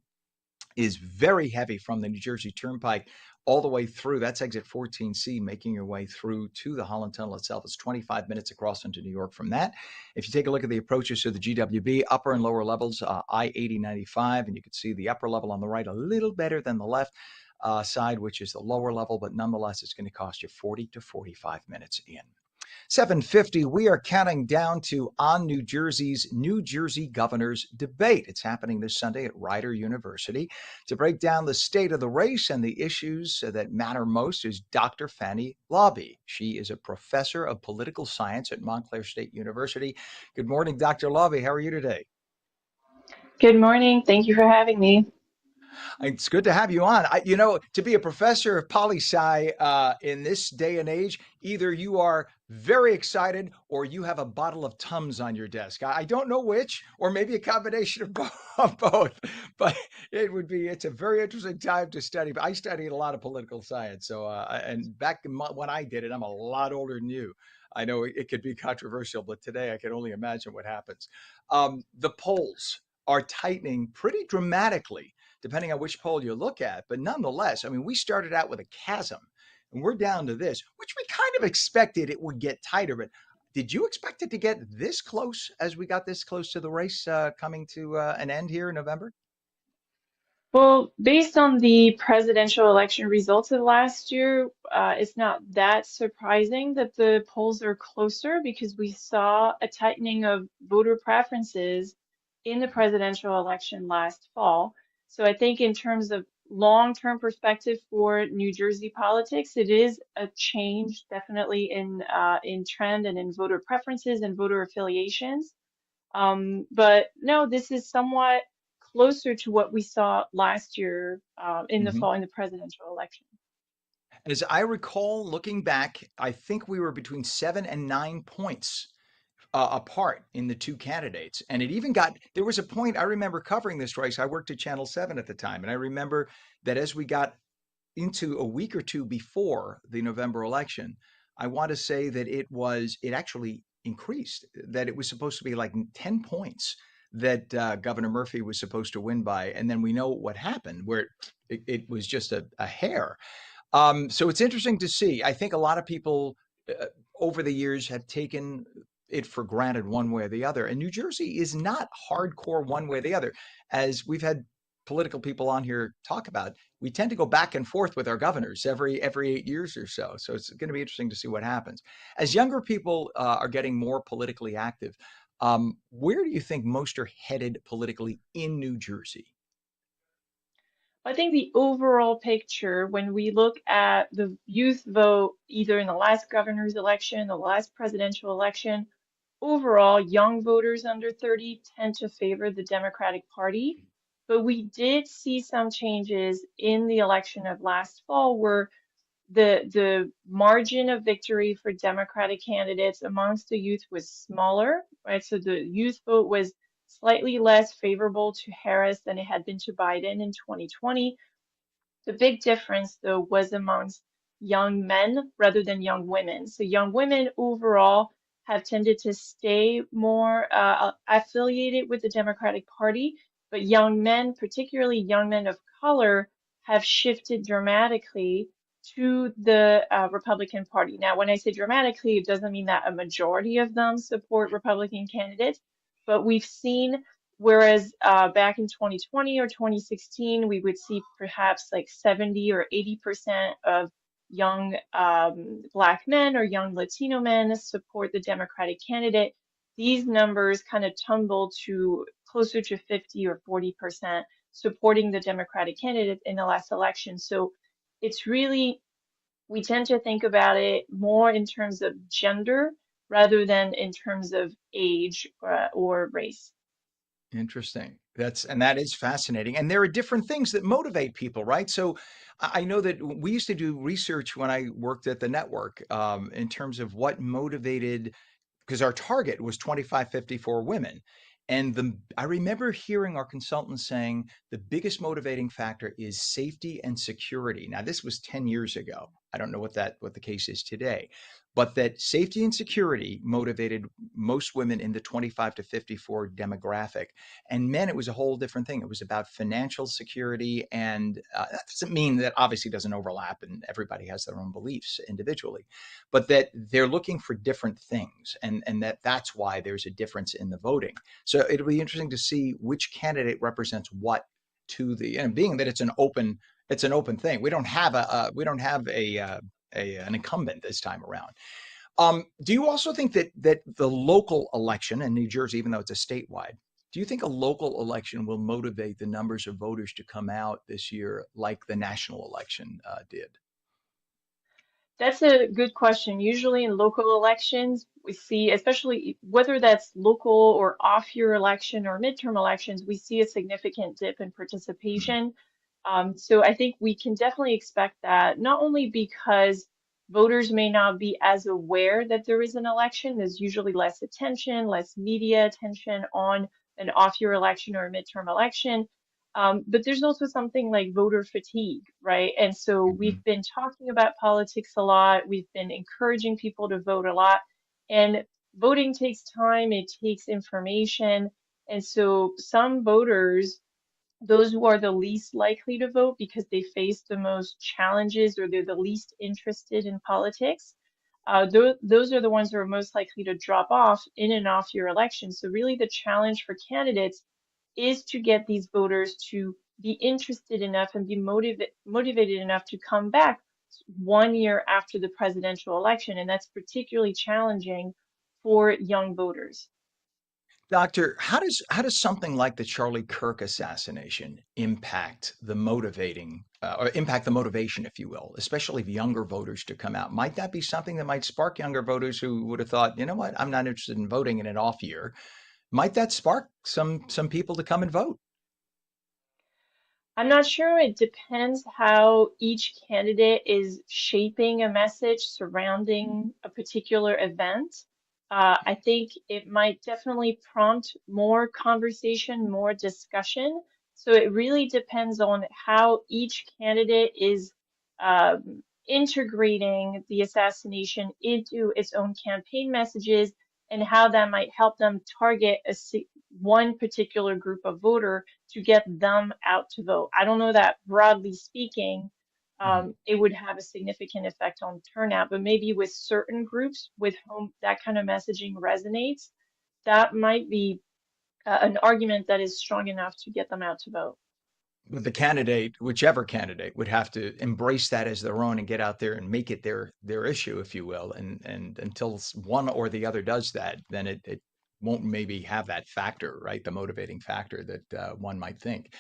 is very heavy from the New Jersey Turnpike all the way through. That's exit 14C, making your way through to the Holland Tunnel itself. It's 25 minutes across into New York from that. If you take a look at the approaches to the GWB, upper and lower levels, I-80, 95, and you can see the upper level on the right a little better than the left side, which is the lower level, but nonetheless, it's going to cost you 40 to 45 minutes in. 7:50, we are counting down to On New Jersey's New Jersey Governor's Debate. It's happening this Sunday at Rider University. To break down the state of the race and the issues that matter most is Dr. Fannie Lobby. She is a professor of political science at Montclair State University. Good morning, Dr. Lobby. How are you today? Good morning. Thank you for having me. It's good to have you on. To be a professor of poli-sci in this day and age, either you are very excited or you have a bottle of Tums on your desk. I don't know which, or maybe a combination of both. But it's a very interesting time to study. But I studied a lot of political science. So, and back when I did it, I'm a lot older than you. I know it could be controversial, but today I can only imagine what happens. The polls are tightening pretty dramatically, depending on which poll you look at. But nonetheless, I mean, we started out with a chasm and we're down to this, which we kind of expected it would get tighter. But did you expect it to get this close as we got this close to the race coming to an end here in November? Well, based on the presidential election results of last year, it's not that surprising that the polls are closer because we saw a tightening of voter preferences in the presidential election last fall. So I think in terms of long-term perspective for New Jersey politics, it is a change definitely in trend and in voter preferences and voter affiliations. But no, this is somewhat closer to what we saw last year in the Mhm. fall in the presidential election. As I recall, looking back, I think we were between 7 and 9 points apart in the two candidates. And there was a point, I remember covering this race. I worked at Channel 7 at the time. And I remember that as we got into a week or two before the November election, I want to say that it actually increased, that it was supposed to be like 10 points that Governor Murphy was supposed to win by. And then we know what happened, where it was just a hair. So it's interesting to see. I think a lot of people over the years have taken it for granted one way or the other. And New Jersey is not hardcore one way or the other. As we've had political people on here talk about, we tend to go back and forth with our governors every 8 years or so. So it's going to be interesting to see what happens. As younger people are getting more politically active, where do you think most are headed politically in New Jersey? I think the overall picture, when we look at the youth vote, either in the last governor's election, the last presidential election, overall, young voters under 30 tend to favor the Democratic Party. But we did see some changes in the election of last fall where the margin of victory for Democratic candidates amongst the youth was smaller, right? So the youth vote was slightly less favorable to Harris than it had been to Biden in 2020. The big difference, though, was amongst young men rather than young women. So young women overall have tended to stay more affiliated with the Democratic Party, but young men, particularly young men of color, have shifted dramatically to the Republican Party. Now, when I say dramatically, it doesn't mean that a majority of them support Republican candidates, but we've seen, whereas back in 2020 or 2016, we would see perhaps like 70 or 80% of young Black men or young Latino men support the Democratic candidate. These numbers kind of tumble to closer to 50 or 40% supporting the Democratic candidate in the last election. So it's really, we tend to think about it more in terms of gender rather than in terms of age or race. Interesting. That is fascinating. And there are different things that motivate people, right? So I know that we used to do research when I worked at the network, in terms of what motivated, because our target was 25-54 women. And I remember hearing our consultants saying the biggest motivating factor is safety and security. Now, this was 10 years ago. I don't know what the case is today, but that safety and security motivated most women in the 25 to 54 demographic. And men, it was a whole different thing. It was about financial security. And that doesn't mean that obviously doesn't overlap and everybody has their own beliefs individually, but that they're looking for different things. And that's why there's a difference in the voting. So it'll be interesting to see which candidate represents what to the, and being that it's an open thing. We don't have an incumbent this time around. Do you also think that the local election in New Jersey, even though it's a statewide, do you think a local election will motivate the numbers of voters to come out this year like the national election did? That's a good question. Usually in local elections, we see, especially whether that's local or off-year election or midterm elections, we see a significant dip in Mm, participation. So I think we can definitely expect that, not only because voters may not be as aware that there is an election, there's usually less attention, less media attention on an off-year election or a midterm election. But there's also something like voter fatigue, right? And so mhm. we've been talking about politics a lot. We've been encouraging people to vote a lot. And voting takes time, it takes information. And so some voters, those who are the least likely to vote because they face the most challenges or they're the least interested in politics, those are the ones who are most likely to drop off in and off your election. So really the challenge for candidates is to get these voters to be interested enough and be motivated enough to come back 1 year after the presidential election. And that's particularly challenging for young voters. Doctor, how does something like the Charlie Kirk assassination impact the motivation, if you will, especially of younger voters to come out? Might that be something that might spark younger voters who would have thought, you know what, I'm not interested in voting in an off year? Might that spark some people to come and vote? I'm not sure. It depends how each candidate is shaping a message surrounding a particular event. I think it might definitely prompt more conversation, more discussion. So it really depends on how each candidate is integrating the assassination into its own campaign messages and how that might help them target one particular group of voter to get them out to vote. I don't know that broadly speaking, Mhm. it would have a significant effect on turnout, but maybe with certain groups with whom that kind of messaging resonates, that might be an argument that is strong enough to get them out to vote. But the candidate, whichever candidate, would have to embrace that as their own and get out there and make it their issue, if you will. And until one or the other does that, then it won't maybe have that factor, right? The motivating factor that one might think.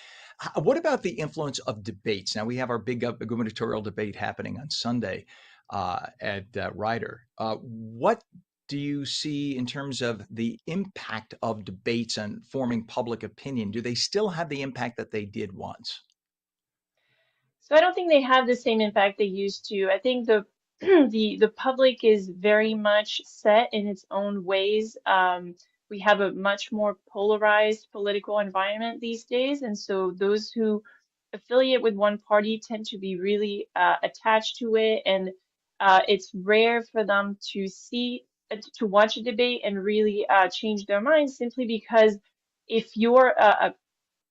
What about the influence of debates? Now we have our big gubernatorial debate happening on Sunday at Ryder. What do you see in terms of the impact of debates on forming public opinion? Do they still have the impact that they did once? So I don't think they have the same impact they used to. I think the the public is very much set in its own ways. We have a much more polarized political environment these days, and so those who affiliate with one party tend to be really attached to it, and it's rare for them to to watch a debate and really change their minds simply because if you're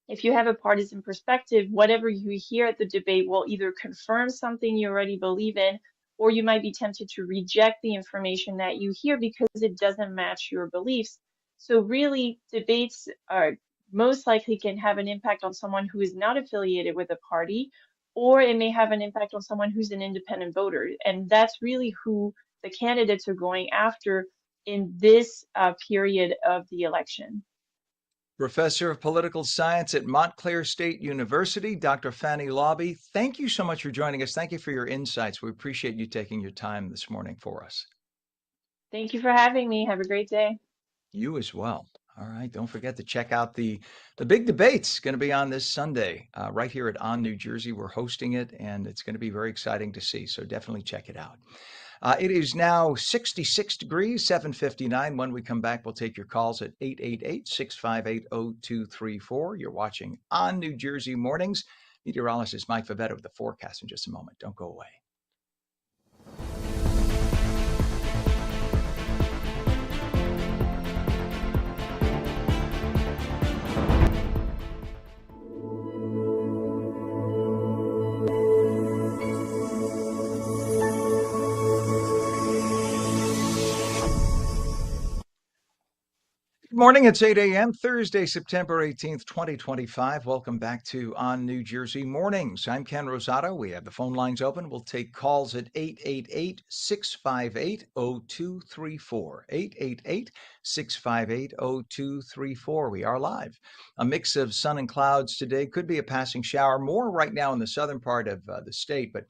if you have a partisan perspective, whatever you hear at the debate will either confirm something you already believe in, or you might be tempted to reject the information that you hear because it doesn't match your beliefs. So really, debates are most likely can have an impact on someone who is not affiliated with a party, or it may have an impact on someone who's an independent voter. And that's really who the candidates are going after in this period of the election. Professor of Political Science at Montclair State University, Dr. Fanny Lobby. Thank you so much for joining us. Thank you for your insights. We appreciate you taking your time this morning for us. Thank you for having me. Have a great day. You as well. All right. Don't forget to check out the big debates going to be on this Sunday right here at On New Jersey. We're hosting it, and it's going to be very exciting to see. So definitely check it out. It is now 66 degrees, 7:59. When we come back, we'll take your calls at 888-658-0234. You're watching On New Jersey Mornings. Meteorologist Mike Favetta with the forecast in just a moment. Don't go away. Good morning. It's 8 a.m. Thursday, September 18th, 2025. Welcome back to On New Jersey Mornings. I'm Ken Rosato. We have the phone lines open. We'll take calls at 888-658-0234. 888-658-0234. We are live. A mix of sun and clouds today. Could be a passing shower. More right now in the southern part of the state, but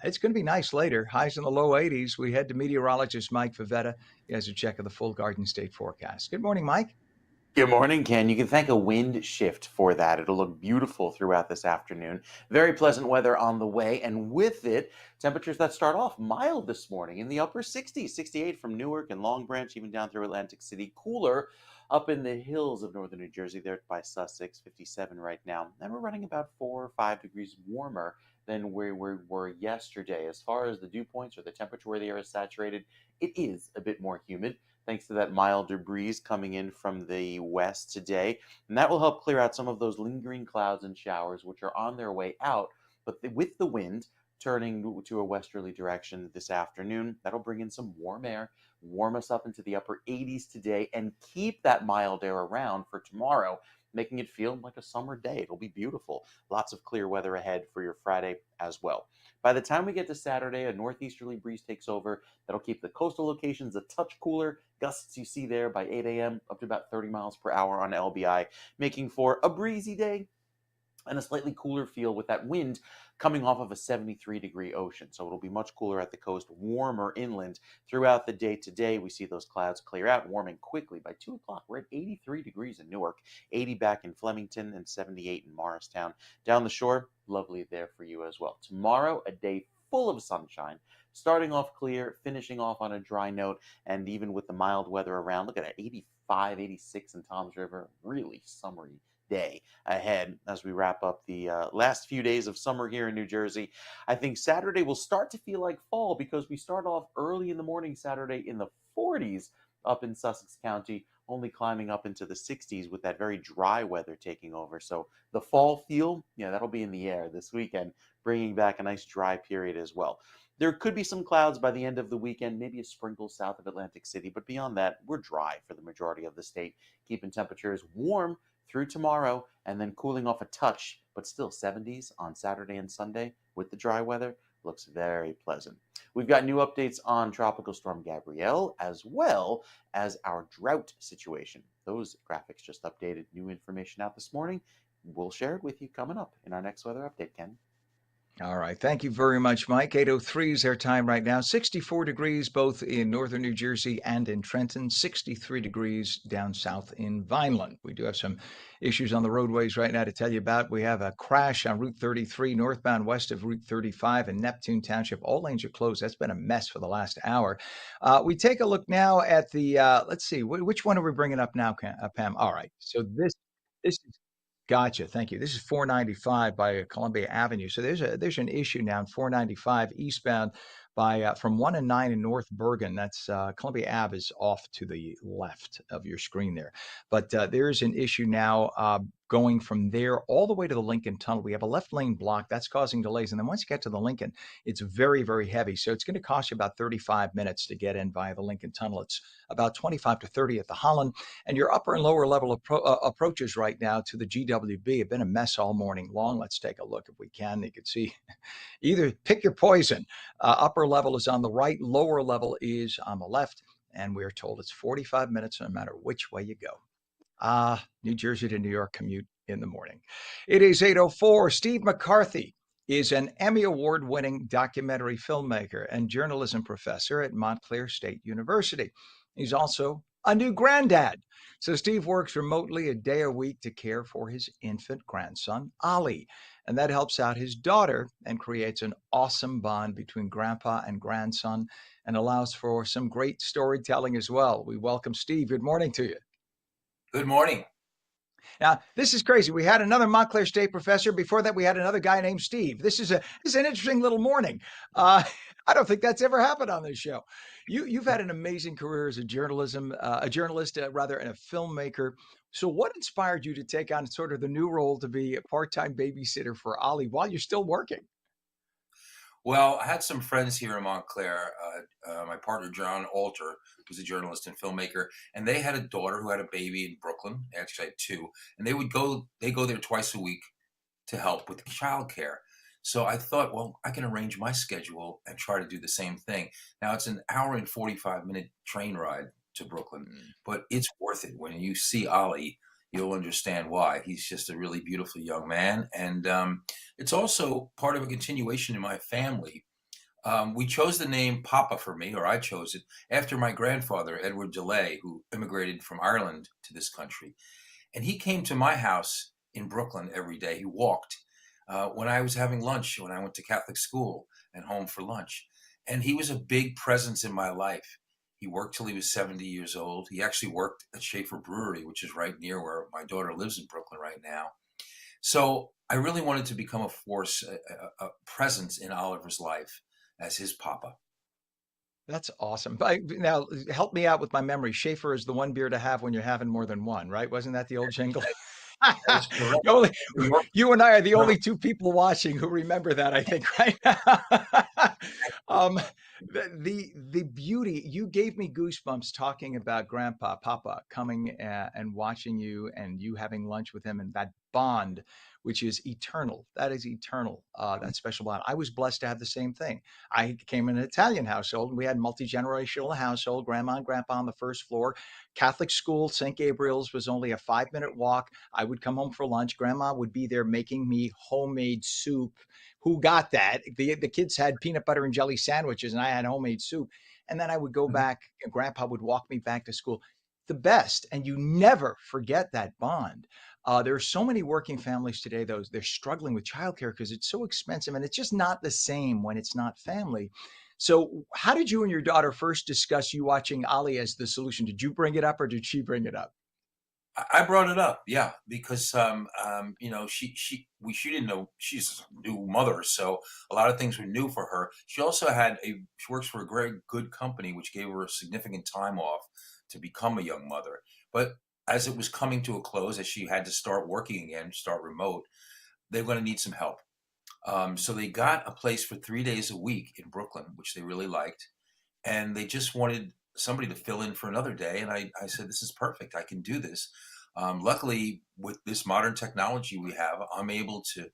it's going to be nice later. Highs in the low 80s. We head to meteorologist Mike Favetta. He has a check of the full Garden State forecast. Good morning, Mike. Good morning, Ken. You can thank a wind shift for that. It'll look beautiful throughout this afternoon. Very pleasant weather on the way, and with it, temperatures that start off mild this morning in the upper 60s, 68 from Newark and Long Branch, even down through Atlantic City. Cooler up in the hills of northern New Jersey, there by Sussex, 57 right now. And we're running about 4 or 5 degrees warmer than where we were yesterday. As far as the dew points or the temperature where the air is saturated, it is a bit more humid, thanks to that milder breeze coming in from the west today. And that will help clear out some of those lingering clouds and showers, which are on their way out. But with the wind turning to a westerly direction this afternoon, that'll bring in some warm air, warm us up into the upper 80s today, and keep that mild air around for tomorrow, making it feel like a summer day. It'll be beautiful. Lots of clear weather ahead for your Friday as well. By the time we get to Saturday, a northeasterly breeze takes over. That'll keep the coastal locations a touch cooler. Gusts you see there by 8 a.m. up to about 30 miles per hour on LBI, making for a breezy day and a slightly cooler feel with that wind coming off of a 73-degree ocean. So it'll be much cooler at the coast, warmer inland throughout the day today. We see those clouds clear out, warming quickly. By 2 o'clock, we're at 83 degrees in Newark, 80 back in Flemington, and 78 in Morristown. Down the shore, lovely there for you as well. Tomorrow, a day full of sunshine, starting off clear, finishing off on a dry note, and even with the mild weather around, look at that, 85, 86 in Toms River, really summery day ahead as we wrap up the last few days of summer here in New Jersey. I think Saturday will start to feel like fall because we start off early in the morning Saturday in the 40s up in Sussex County, only climbing up into the 60s with that very dry weather taking over. So the fall feel, yeah, that'll be in the air this weekend, bringing back a nice dry period as well. There could be some clouds by the end of the weekend, maybe a sprinkle south of Atlantic City, but beyond that, we're dry for the majority of the state, keeping temperatures warm through tomorrow and then cooling off a touch, but still 70s on Saturday and Sunday with the dry weather. Looks very pleasant. We've got new updates on Tropical Storm Gabrielle as well as our drought situation. Those graphics just updated. New information out this morning. We'll share it with you coming up in our next weather update, Ken. All right. Thank you very much, Mike. 8:03 is our time right now. 64 degrees both in northern New Jersey and in Trenton. 63 degrees down south in Vineland. We do have some issues on the roadways right now to tell you about. We have a crash on Route 33 northbound west of Route 35 in Neptune Township. All lanes are closed. That's been a mess for the last hour. We take a look now at the, let's see, which one are we bringing up now, Pam? All right. So this is Gotcha. Thank you. This is 495 by Columbia Avenue. So there's an issue now in 495 eastbound by from 1 and 9 in North Bergen. That's Columbia Ave is off to the left of your screen there. But there's an issue now going from there all the way to the Lincoln Tunnel. We have a left lane block that's causing delays. And then once you get to the Lincoln, it's very, very heavy. So it's going to cost you about 35 minutes to get in via the Lincoln Tunnel. It's about 25 to 30 at the Holland. And your upper and lower level approaches right now to the GWB have been a mess all morning long. Let's take a look if we can. You can see either pick your poison. Upper level is on the right, lower level is on the left. And we're told it's 45 minutes no matter which way you go. New Jersey to New York commute in the morning. It is 8:04. Steve McCarthy is an Emmy Award-winning documentary filmmaker and journalism professor at Montclair State University. He's also a new granddad. So Steve works remotely a day a week to care for his infant grandson, Ollie. And that helps out his daughter and creates an awesome bond between grandpa and grandson and allows for some great storytelling as well. We welcome Steve. Good morning to you. Good morning. Now, this is crazy. We had another Montclair State professor. Before that, we had another guy named Steve. This is an interesting little morning. Uh, I don't think that's ever happened on this show. You've had an amazing career as a journalist, rather, and a filmmaker. So, what inspired you to take on sort of the new role to be a part-time babysitter for Ollie while you're still working? Well, I had some friends here in Montclair. My partner, John Alter, was a journalist and filmmaker, and they had a daughter who had a baby in Brooklyn. Actually, I had two, and they go there twice a week to help with childcare. So I thought, well, I can arrange my schedule and try to do the same thing. Now it's an hour and 45-minute train ride to Brooklyn, Mm. but it's worth it. When you see Ollie, you'll understand why. He's just a really beautiful young man, and it's also part of a continuation in my family. We chose the name Papa for me, or I chose it, after my grandfather, Edward DeLay, who immigrated from Ireland to this country. And he came to my house in Brooklyn every day. He walked when I was having lunch, when I went to Catholic school and home for lunch. And he was a big presence in my life. He worked till he was 70 years old. He actually worked at Schaefer Brewery, which is right near where my daughter lives in Brooklyn right now. So I really wanted to become a force, a presence in Oliver's life as his papa. That's awesome. Now, help me out with my memory. Schaefer is the one beer to have when you're having more than one, right? Wasn't that the old jingle? That is correct. The only, New York. you and I are the only two people watching who remember that, I think, right now. um, the beauty, you gave me goosebumps talking about Papa coming and watching you and you having lunch with him and that bond, which is eternal. That is eternal. That special bond. I was blessed to have the same thing. I came in an Italian household and we had multi-generational household, grandma and grandpa on the first floor. Catholic school, St. Gabriel's was only a 5-minute walk. I would come home for lunch. Grandma would be there making me homemade soup. Who got that? The kids had peanut butter and jelly sandwiches, and I had homemade soup. And then I would go Mhm. back, and Grandpa would walk me back to school. The best, and you never forget that bond. There are so many working families today, though, they're struggling with childcare because it's so expensive, and it's just not the same when it's not family. So, how did you and your daughter first discuss you watching Ali as the solution? Did you bring it up, or did she bring it up? I brought it up, yeah, because she didn't know she's a new mother, so a lot of things were new for her. She works for a very good company, which gave her a significant time off to become a young mother. But as it was coming to a close, as she had to start working again, start remote, they were going to need some help. So they got a place for 3 days a week in Brooklyn, which they really liked, and they just wanted somebody to fill in for another day. And I said, this is perfect. I can do this. Luckily, with this modern technology we have, I'm able to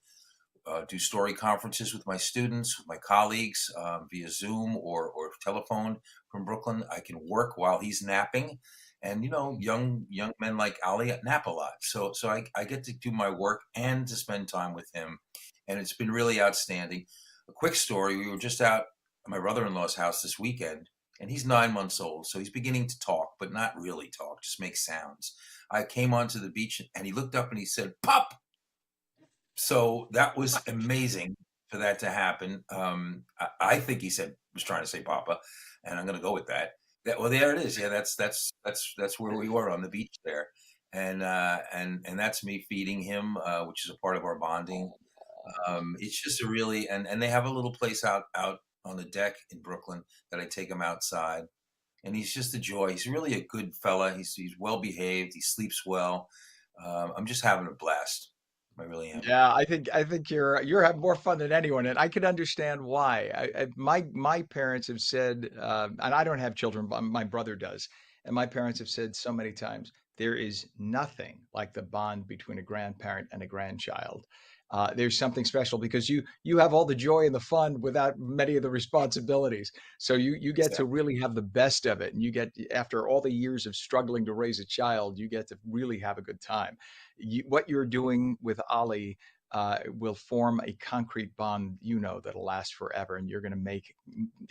do story conferences with my students, with my colleagues via Zoom or telephone from Brooklyn. I can work while he's napping. And young men like Ali nap a lot, so I get to do my work and to spend time with him, and it's been really outstanding. A quick story: we were just out at my brother-in-law's house this weekend, and he's 9 months old, so he's beginning to talk, but not really talk, just make sounds. I came onto the beach, and he looked up and he said, "Pop!" So that was amazing for that to happen. I think he was trying to say Papa, and I'm going to go with that. Well, there it is. Yeah, that's where we were on the beach there, and that's me feeding him, which is a part of our bonding. It's just a really and they have a little place out on the deck in Brooklyn that I take him outside, and he's just a joy. He's really a good fella. He's well behaved. He sleeps well. I'm just having a blast. I really am. Yeah, I think you're having more fun than anyone, and I can understand why. My parents have said, and I don't have children, but my brother does, and my parents have said so many times, there is nothing like the bond between a grandparent and a grandchild. there's something special because you have all the joy and the fun without many of the responsibilities. So you get to really have the best of it, and you get, after all the years of struggling to raise a child, you get to really have a good time. What you're doing with Ali will form a concrete bond, that'll last forever, and you're going to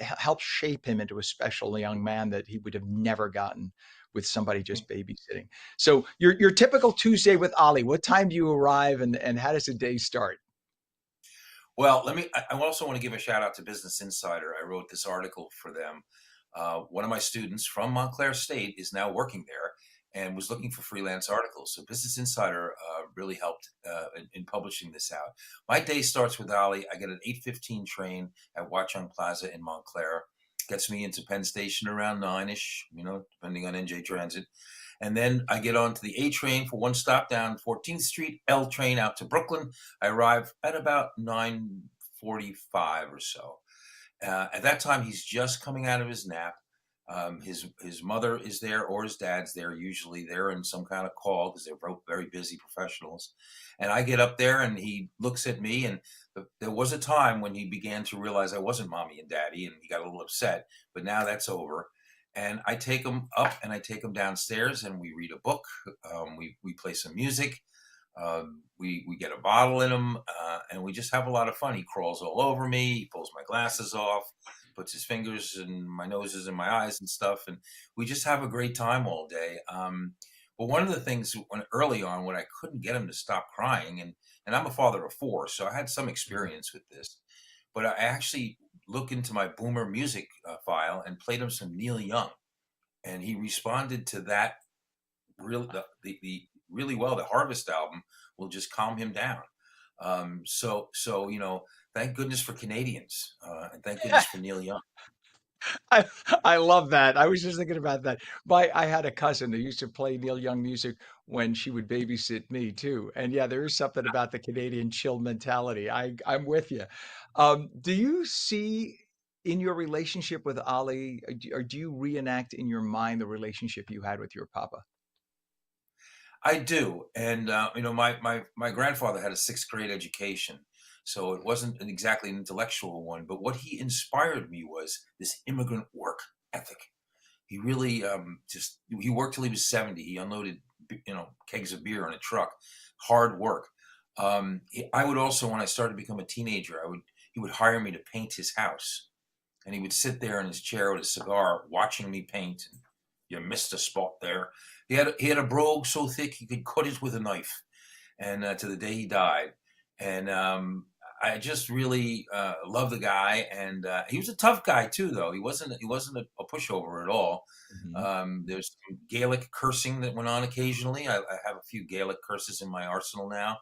help shape him into a special young man that he would have never gotten with somebody just babysitting. So your typical Tuesday with Ali, what time do you arrive, and how does the day start? Well, I also want to give a shout out to Business Insider. I wrote this article for them. One of my students from Montclair State is now working there and was looking for freelance articles. So Business Insider really helped in publishing this out. My day starts with Ali. I get an 8:15 train at Watchung Plaza in Montclair. Gets me into Penn Station around 9-ish, depending on NJ Transit. And then I get on to the A train for one stop down 14th Street, L train out to Brooklyn. I arrive at about 9:45 or so. At that time, he's just coming out of his nap. His mother is there, or his dad's there. Usually they're in some kind of call because they're both very busy professionals. And I get up there and he looks at me, and there was a time when he began to realize I wasn't mommy and daddy, and he got a little upset, but now that's over. And I take him up and I take him downstairs and we read a book. We play some music. We get a bottle in him, and we just have a lot of fun. He crawls all over me. He pulls my glasses off, puts his fingers in my noses and my eyes and stuff. And we just have a great time all day. But one of the things early on when I couldn't get him to stop crying, and I'm a father of 4, so I had some experience with this, but I actually looked into my Boomer music file and played him some Neil Young. And he responded to that really well. The Harvest album will just calm him down. So thank goodness for Canadians, and thank goodness for Neil Young. I I love that. I was just thinking about that. I had a cousin who used to play Neil Young music when she would babysit me too. And yeah, there is something about the Canadian chill mentality. I'm with you. Do you see in your relationship with Ali, or do you reenact in your mind the relationship you had with your papa? I do, and my grandfather had a 6th grade education, so it wasn't exactly an intellectual one. But what he inspired me was this immigrant work ethic. He really he worked till he was 70. He unloaded kegs of beer on a truck. Hard work. I would also, when I started to become a teenager, he would hire me to paint his house, and he would sit there in his chair with a cigar, watching me paint. And you missed a spot there. He had a brogue so thick he could cut it with a knife, and to the day he died. And I just really love the guy, and he was a tough guy too. Though he wasn't a pushover at all. Mhm. There's some Gaelic cursing that went on occasionally. I have a few Gaelic curses in my arsenal now,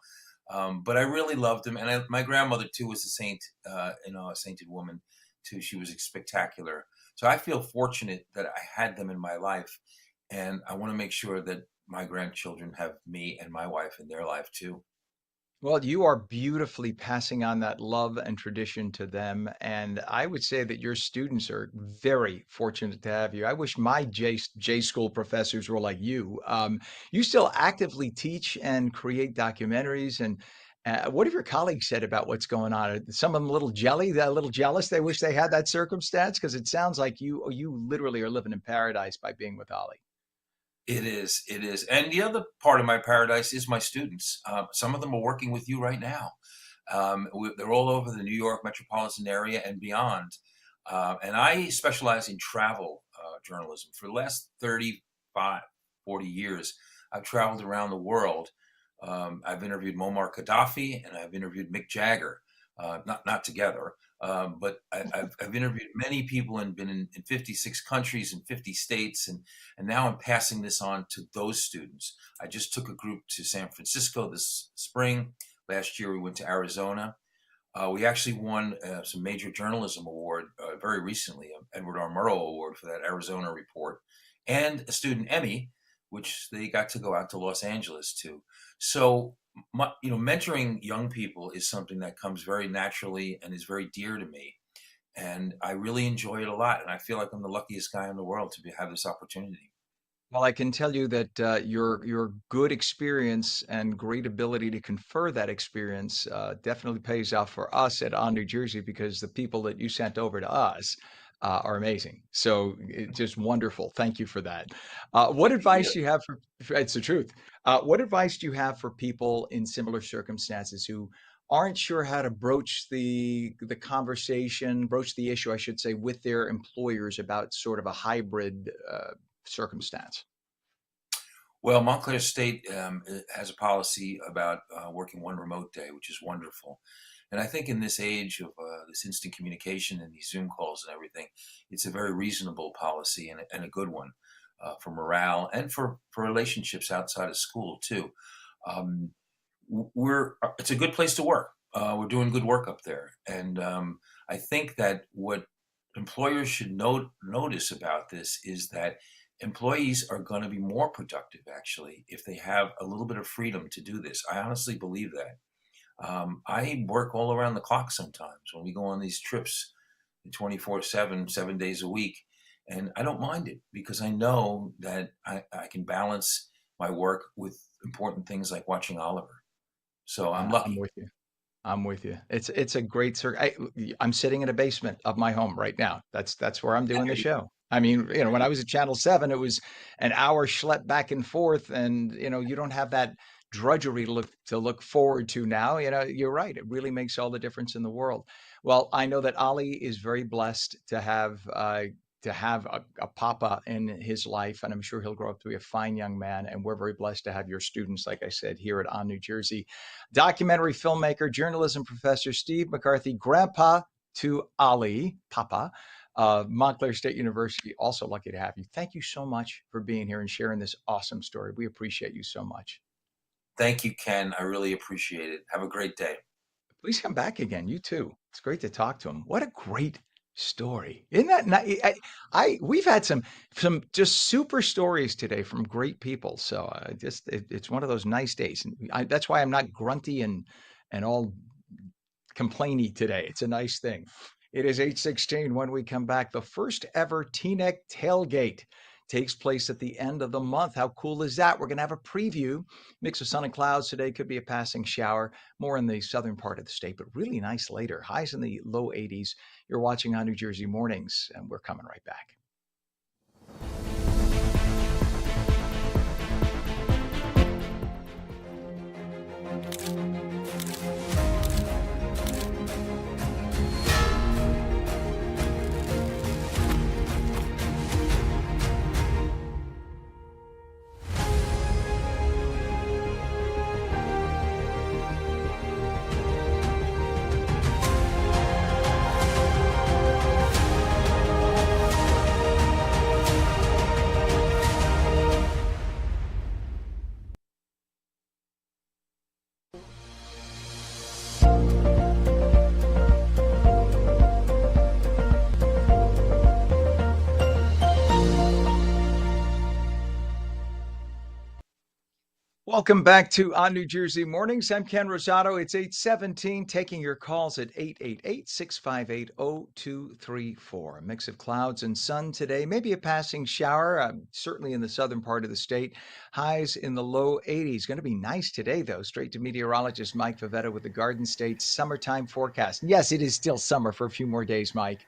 but I really loved him. And my grandmother too was a saint, a sainted woman too. She was spectacular. So I feel fortunate that I had them in my life. And I want to make sure that my grandchildren have me and my wife in their life too. Well, you are beautifully passing on that love and tradition to them. And I would say that your students are very fortunate to have you. I wish my J school professors were like you. You still actively teach and create documentaries. And what have your colleagues said about what's going on? Are some of them a little jealous? They wish they had that circumstance, because it sounds like you literally are living in paradise by being with Ollie. It is, it is. And the other part of my paradise is my students. Some of them are working with you right now. They're all over the New York metropolitan area and beyond. And I specialize in travel journalism. For the last 35, 40 years, I've traveled around the world. I've interviewed Muammar Gaddafi and I've interviewed Mick Jagger, not together, but I've interviewed many people and been in 56 countries and 50 states, and now I'm passing this on to those students. I just took a group to San Francisco this spring. Last year we went to Arizona. We actually won some major journalism award very recently, Edward R. Murrow Award for that Arizona report, and a student Emmy, which they got to go out to Los Angeles to. So, mentoring young people is something that comes very naturally and is very dear to me. And I really enjoy it a lot. And I feel like I'm the luckiest guy in the world to have this opportunity. Well, I can tell you that your good experience and great ability to confer that experience definitely pays off for us at On New Jersey, because the people that you sent over to us are amazing. So just wonderful. Thank you for that. What Thank you. advice do you have it's the truth. What advice do you have for people in similar circumstances who aren't sure how to broach the conversation, broach the issue, I should say, with their employers about sort of a hybrid circumstance? Well, Montclair State has a policy about working one remote day, which is wonderful. And I think in this age of this instant communication and these Zoom calls and everything, it's a very reasonable policy and a good one for morale and for relationships outside of school too. Um, it's a good place to work. We're doing good work up there, and I think that what employers should notice about this is that employees are going to be more productive actually if they have a little bit of freedom to do this. I honestly believe that. I work all around the clock sometimes when we go on these trips 24/7, 7 days a week. And I don't mind it because I know that I can balance my work with important things like watching Oliver. So I'm I'm lucky. with you. I'm with you. It's a great I'm sitting in a basement of my home right now. That's where I'm doing the There you go. show. I mean, There when you I was at Channel 7, it was an hour schlep back and forth, and you don't have that drudgery to look forward to now. You're right. It really makes all the difference in the world. Well, I know that Ali is very blessed to have a papa in his life, and I'm sure he'll grow up to be a fine young man. And we're very blessed to have your students, like I said, here at On New Jersey. Documentary filmmaker, journalism professor Steve McCarthy, grandpa to Ali, Papa, Montclair State University. Also lucky to have you. Thank you so much for being here and sharing this awesome story. We appreciate you so much. Thank you, Ken. I really appreciate it. Have a great day. Please come back again. You too. It's great to talk to him. What a great story. Isn't that nice? We've had some just super stories today from great people. So it's one of those nice days. And that's why I'm not grunty and all complainy today. It's a nice thing. It is 8:16 when we come back. The first ever Teaneck tailgate takes place at the end of the month. How cool is that? We're going to have a preview. Mix of sun and clouds today. Could be a passing shower, more in the southern part of the state, but really nice later. Highs in the low 80s. You're watching On New Jersey Mornings, and we're coming right back. Welcome back to On New Jersey Mornings. I'm Ken Rosato. It's 8:17, taking your calls at 888-658-0234. A mix of clouds and sun today, maybe a passing shower, certainly in the southern part of the state. Highs in the low 80s. Going to be nice today, though. Straight to meteorologist Mike Favetta with the Garden State summertime forecast. Yes, it is still summer for a few more days, Mike.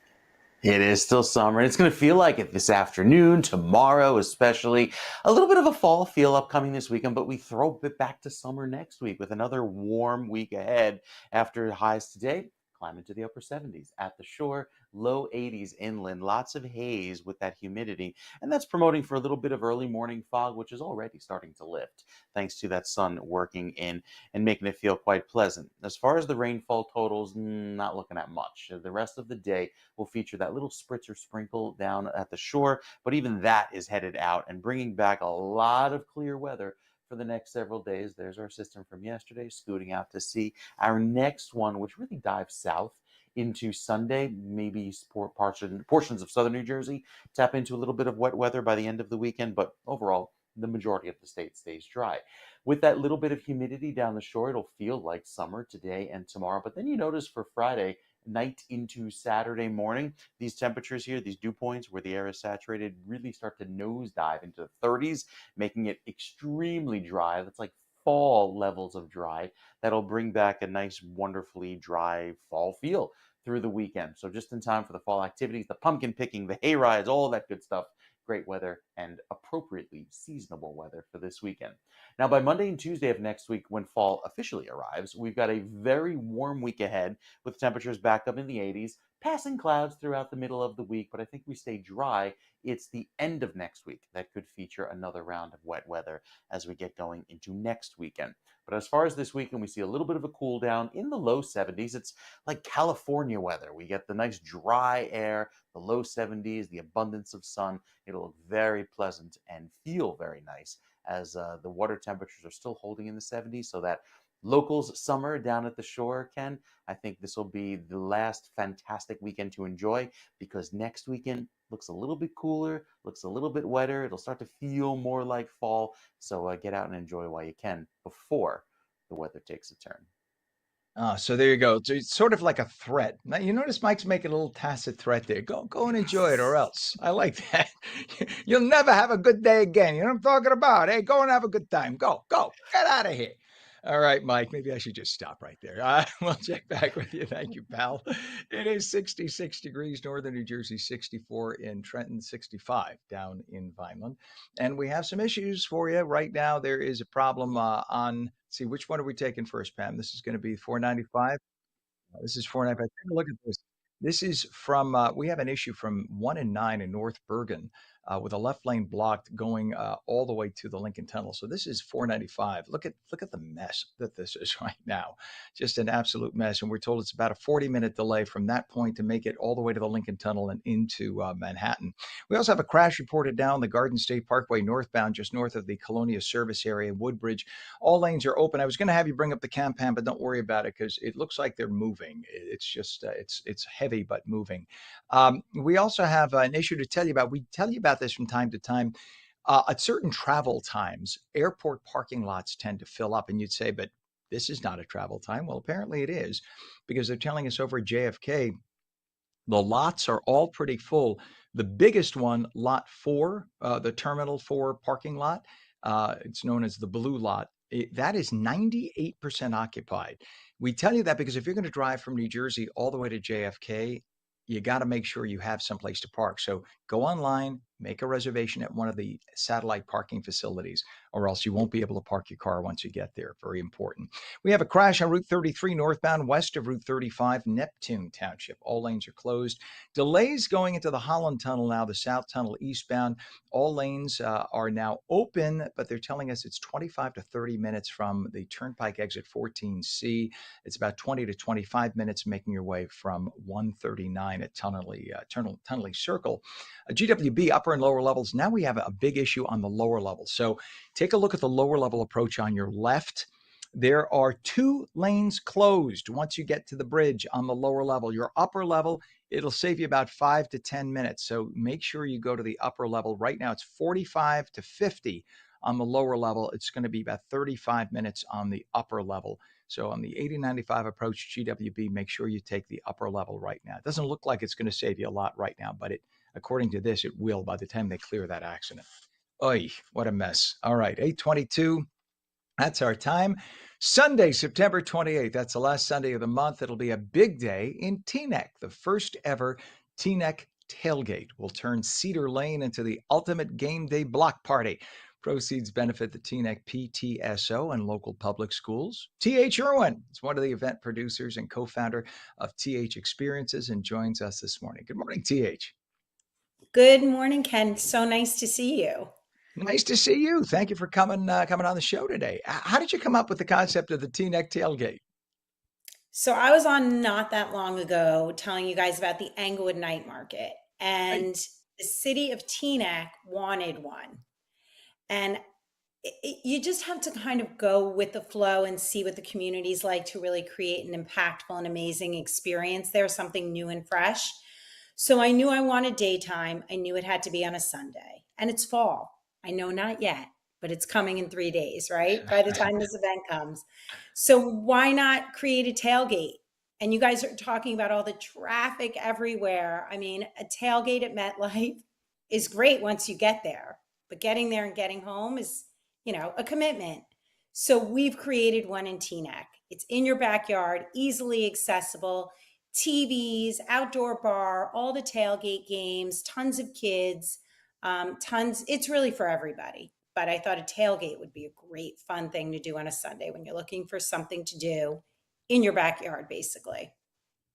It is still summer, and it's going to feel like it this afternoon, tomorrow especially. A little bit of a fall feel upcoming this weekend, but we throw it back to summer next week with another warm week ahead after highs today. Climb into the upper 70s at the shore, low 80s inland, lots of haze with that humidity, and that's promoting for a little bit of early morning fog, which is already starting to lift thanks to that sun working in and making it feel quite pleasant. As far as the rainfall totals, not looking at much. The rest of the day will feature that little spritzer sprinkle down at the shore, but even that is headed out and bringing back a lot of clear weather for the next several days. There's our system from yesterday scooting out to sea. Our next one, which really dives south into Sunday, maybe portions of southern New Jersey tap into a little bit of wet weather by the end of the weekend, but overall, the majority of the state stays dry. With that little bit of humidity down the shore, it'll feel like summer today and tomorrow. But then you notice for Friday, night into Saturday morning. These temperatures here, these dew points where the air is saturated, really start to nosedive into the 30s, making it extremely dry. That's like fall levels of dry. That'll bring back a nice, wonderfully dry fall feel through the weekend. So just in time for the fall activities, the pumpkin picking, the hay rides, all that good stuff. Great weather and appropriately seasonable weather for this weekend. Now, by Monday and Tuesday of next week, when fall officially arrives, we've got a very warm week ahead with temperatures back up in the 80s, passing clouds throughout the middle of the week, but I think we stay dry. It's the end of next week that could feature another round of wet weather as we get going into next weekend. But as far as this weekend, we see a little bit of a cool down in the low 70s. It's like California weather. We get the nice dry air, the low 70s, the abundance of sun. It'll look very pleasant and feel very nice as the water temperatures are still holding in the 70s. So that locals summer down at the shore, Ken, I think this will be the last fantastic weekend to enjoy, because next weekend looks a little bit cooler, looks a little bit wetter. It'll start to feel more like fall. So get out and enjoy while you can before the weather takes a turn. So there you go. So it's sort of like a threat. Now, you notice Mike's making a little tacit threat there. Go and enjoy it, or else. I like that. You'll never have a good day again. You know what I'm talking about? Hey, go and have a good time. Go, get out of here. All right, Mike, maybe I should just stop right there. We'll check back with you. Thank you, pal. It is 66 degrees, northern New Jersey, 64 in Trenton, 65 down in Vineland. And we have some issues for you right now. There is a problem on, see, which one are we taking first, Pam? This is going to be 495. This is 495. Take a look at this. This is from, we have an issue from 1 and 9 in North Bergen with a left lane blocked going all the way to the Lincoln Tunnel. So this is 495. Look at the mess that this is right now. Just an absolute mess. And we're told it's about a 40-minute delay from that point to make it all the way to the Lincoln Tunnel and into Manhattan. We also have a crash reported down the Garden State Parkway northbound, just north of the Colonia service area, Woodbridge. All lanes are open. I was going to have you bring up the Campan, but don't worry about it because it looks like they're moving. It's just it's heavy but moving. We also have an issue to tell you about. We tell you about this from time to time. At certain travel times, airport parking lots tend to fill up, and you'd say, but this is not a travel time. Well, apparently it is, because they're telling us over at JFK, the lots are all pretty full. The biggest one, lot 4, the Terminal 4 parking lot, it's known as the Blue Lot. That is 98% occupied. We tell you that because if you're going to drive from New Jersey all the way to JFK, you got to make sure you have someplace to park. So go online, make a reservation at one of the satellite parking facilities, or else you won't be able to park your car once you get there. Very important. We have a crash on Route 33 northbound west of Route 35, Neptune Township. All lanes are closed. Delays going into the Holland Tunnel now, the South Tunnel eastbound. All lanes are now open, but they're telling us it's 25 to 30 minutes from the Turnpike exit 14C. It's about 20 to 25 minutes making your way from 139 at Tunnelly Circle. GWB upper and lower levels. Now we have a big issue on the lower level. So take a look at the lower level approach on your left. There are 2 lanes closed once you get to the bridge on the lower level. Your upper level, it'll save you about 5 to 10 minutes. So make sure you go to the upper level. Right now it's 45 to 50 on the lower level. It's going to be about 35 minutes on the upper level. So on the 8095 approach, GWB, make sure you take the upper level right now. It doesn't look like it's going to save you a lot right now, but according to this, it will by the time they clear that accident. Oy, what a mess. All right, 8:22. That's our time. Sunday, September 28th. That's the last Sunday of the month. It'll be a big day in Teaneck. The first ever Teaneck tailgate will turn Cedar Lane into the ultimate game day block party. Proceeds benefit the Teaneck PTSO and local public schools. T.H. Irwin is one of the event producers and co-founder of T.H. Experiences and joins us this morning. Good morning, T.H. Good morning, Ken. So nice to see you. Nice to see you. Thank you for coming on the show today. How did you come up with the concept of the Teaneck tailgate? So I was on not that long ago telling you guys about the Englewood Night Market, and the city of Teaneck wanted one. And you just have to kind of go with the flow and see what the community's like to really create an impactful and amazing experience there, something new and fresh. So I knew I wanted daytime. I knew it had to be on a Sunday, and it's fall. I know not yet, but it's coming in 3 days, right? By the time this event comes. So why not create a tailgate And you guys are talking about all the traffic everywhere. I mean, a tailgate at MetLife is great once you get there, but getting there and getting home is, a commitment. So we've created one in Teaneck. It's in your backyard, easily accessible, TVs, outdoor bar, all the tailgate games, tons of kids, tons. It's really for everybody. But I thought a tailgate would be a great fun thing to do on a Sunday when you're looking for something to do in your backyard, basically.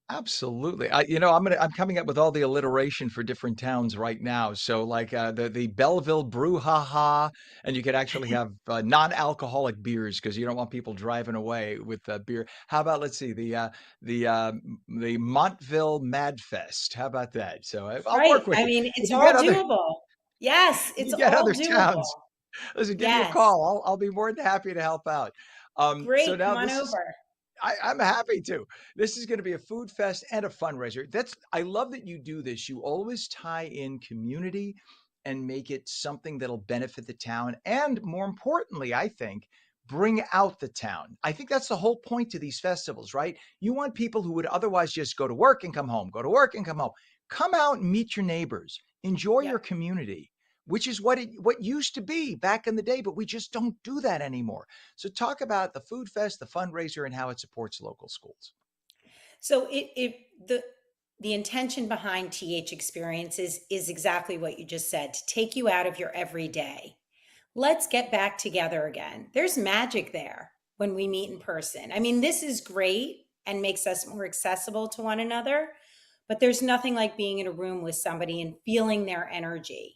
Absolutely. I'm coming up with all the alliteration for different towns right now. So like the Belleville Brouhaha, and you could actually have non-alcoholic beers because you don't want people driving away with beer. How about, let's see, the Montville Mad Fest. How about that? So I'll Right. work with I you. mean, If it's you get all other doable. Yes, if it's you get all other doable. towns, listen, give me a Yes. call. I'll be more than happy to help out. So Great. now Come on this is over. I'm happy to. This is going to be a food fest and a fundraiser. I love that you do this. You always tie in community and make it something that'll benefit the town. And more importantly, I think, bring out the town. I think that's the whole point to these festivals, right? You want people who would otherwise just go to work and come home, go to work and come home. Come out and meet your neighbors, enjoy your Yep. community, which is what used to be back in the day, but we just don't do that anymore. So talk about the food fest, the fundraiser, and how it supports local schools. So the intention behind TH experiences is exactly what you just said, to take you out of your everyday. Let's get back together again. There's magic there when we meet in person. I mean, this is great and makes us more accessible to one another, but there's nothing like being in a room with somebody and feeling their energy.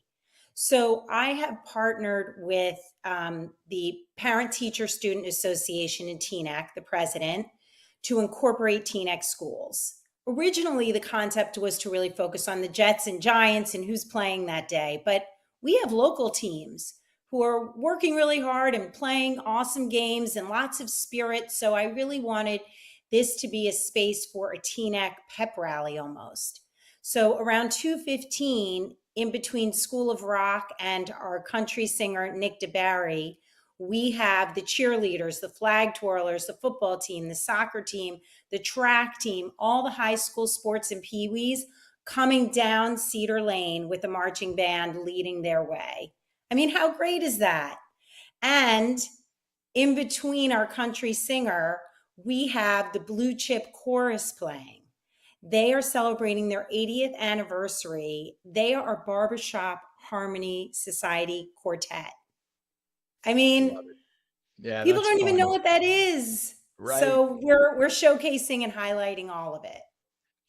So I have partnered with the Parent Teacher Student Association in Teaneck, the president, to incorporate Teaneck schools. Originally, the concept was to really focus on the Jets and Giants and who's playing that day, but we have local teams who are working really hard and playing awesome games and lots of spirit. So I really wanted this to be a space for a Teaneck pep rally almost. So around 2:15, in between School of Rock and our country singer Nick DeBarry, we have the cheerleaders, the flag twirlers, the football team, the soccer team, the track team, all the high school sports and peewees coming down Cedar Lane with a marching band leading their way. I mean, how great is that? And in between our country singer, we have the Blue Chip Chorus playing. They are celebrating their 80th anniversary. They are Barbershop Harmony Society Quartet. I Love mean, it. Yeah, people that's don't even fun. know what that is. Right. So we're showcasing and highlighting all of it.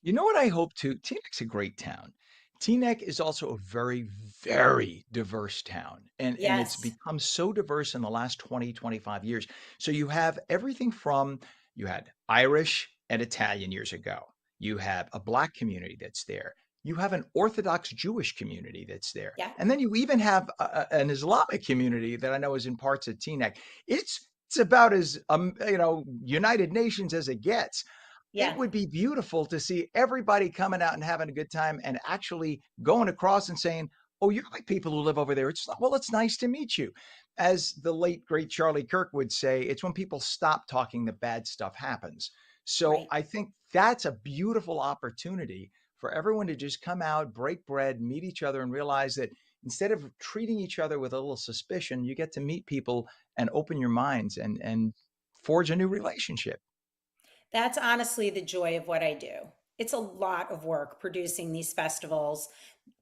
You know what I hope to? Teaneck's a great town. Teaneck is also a very, very diverse town. And it's Yes. become so diverse in the last 20, 25 years. So you have everything from you had Irish and Italian years ago. You have a black community that's there. You have an Orthodox Jewish community that's there. Yeah. And then you even have an Islamic community that I know is in parts of Teaneck. It's about as United Nations as it gets. It Yeah. would be beautiful to see everybody coming out and having a good time and actually going across and saying, "Oh, you're like people who live over there." Well, it's nice to meet you. As the late great Charlie Kirk would say, it's when people stop talking that bad stuff happens. So Right. I think that's a beautiful opportunity for everyone to just come out, break bread, meet each other, and realize that instead of treating each other with a little suspicion, you get to meet people and open your minds and forge a new relationship. That's honestly the joy of what I do. It's a lot of work producing these festivals,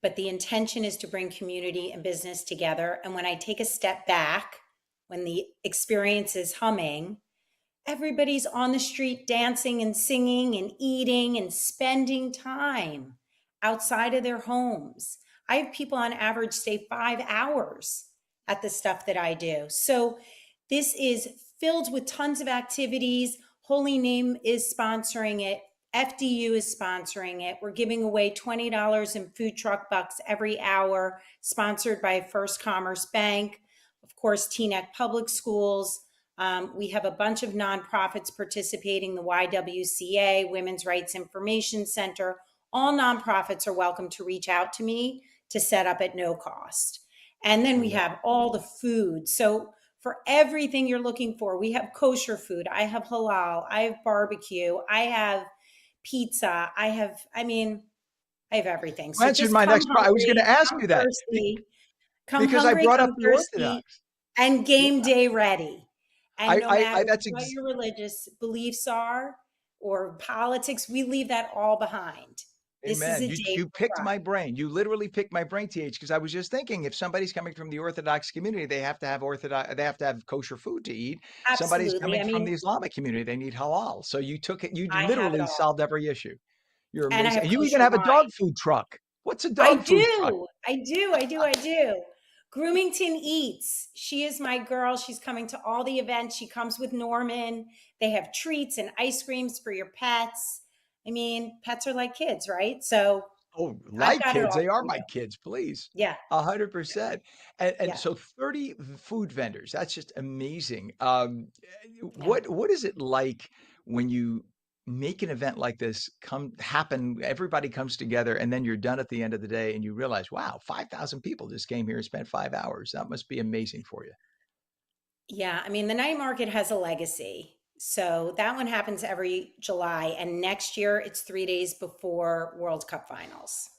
but the intention is to bring community and business together. And when I take a step back, when the experience is humming, everybody's on the street dancing and singing and eating and spending time outside of their homes. I have people on average stay 5 hours at the stuff that I do. So this is filled with tons of activities. Holy Name is sponsoring it. FDU is sponsoring it. We're giving away $20 in food truck bucks every hour, sponsored by First Commerce Bank, of course, Teaneck Public Schools. We have a bunch of nonprofits participating, the YWCA, Women's Rights Information Center. All nonprofits are welcome to reach out to me to set up at no cost. And then we have all the food. So for everything you're looking for, we have kosher food. I have halal. I have barbecue. I have pizza. I have everything. You So answered just my come next question. I was going to hungry, ask come you that thirsty, come because I hungry, brought up come the thirsty, Orthodox. and game day ready. And no I matter that's what your religious beliefs are or politics, we leave that all behind. This is Amen. a You day you for picked my fun. brain. You literally picked my brain, TH, because I was just thinking if somebody's coming from the Orthodox community, they have to have they have to have kosher food to eat. Somebody's Absolutely. coming I from the mean, Islamic community, they need halal. So you took it, you I have it literally all. solved every issue. You're And I amazing. have And you even kosher have a wine. dog food truck. What's a I dog food truck? do. I do. Groomington Eats. She is my girl. She's coming to all the events. She comes with Norman. They have treats and ice creams for your pets. I mean, pets are like kids, right? So Oh, I've like got it kids. all They are for my you. kids, please. Yeah. 100%. And Yeah. so 30 food vendors. That's just amazing. Yeah. What is it like when you make an event like this come happen, everybody comes together and then you're done at the end of the day and you realize, wow, 5,000 people just came here and spent 5 hours. That must be amazing for you. Yeah. I mean, the night market has a legacy. So that one happens every July. And next year, it's 3 days before World Cup finals.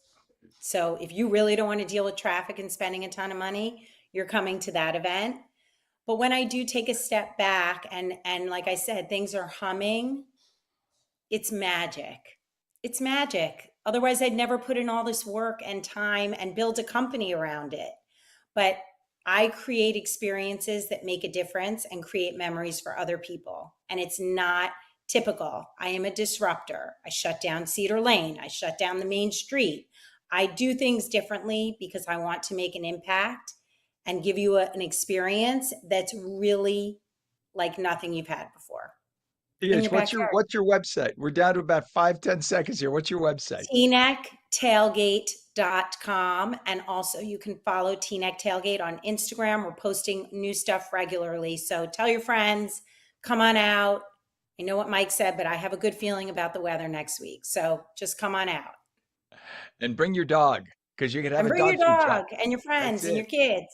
So if you really don't want to deal with traffic and spending a ton of money, you're coming to that event. But when I do take a step back and like I said, things are humming, it's magic. It's magic. Otherwise, I'd never put in all this work and time and build a company around it. But I create experiences that make a difference and create memories for other people. And it's not typical. I am a disruptor. I shut down Cedar Lane. I shut down the main street. I do things differently because I want to make an impact and give you an experience that's really like nothing you've had before in Yes, your backyard. what's your website? We're down to about 5, 10 seconds here. What's your website? tnecktailgate.com. And also you can follow Tneck Tailgate on Instagram. We're posting new stuff regularly. So tell your friends, come on out. I know what Mike said, but I have a good feeling about the weather next week. So just come on out And bring your dog because you could have and a bring your dog food truck. dog and your That's friends and it. your kids.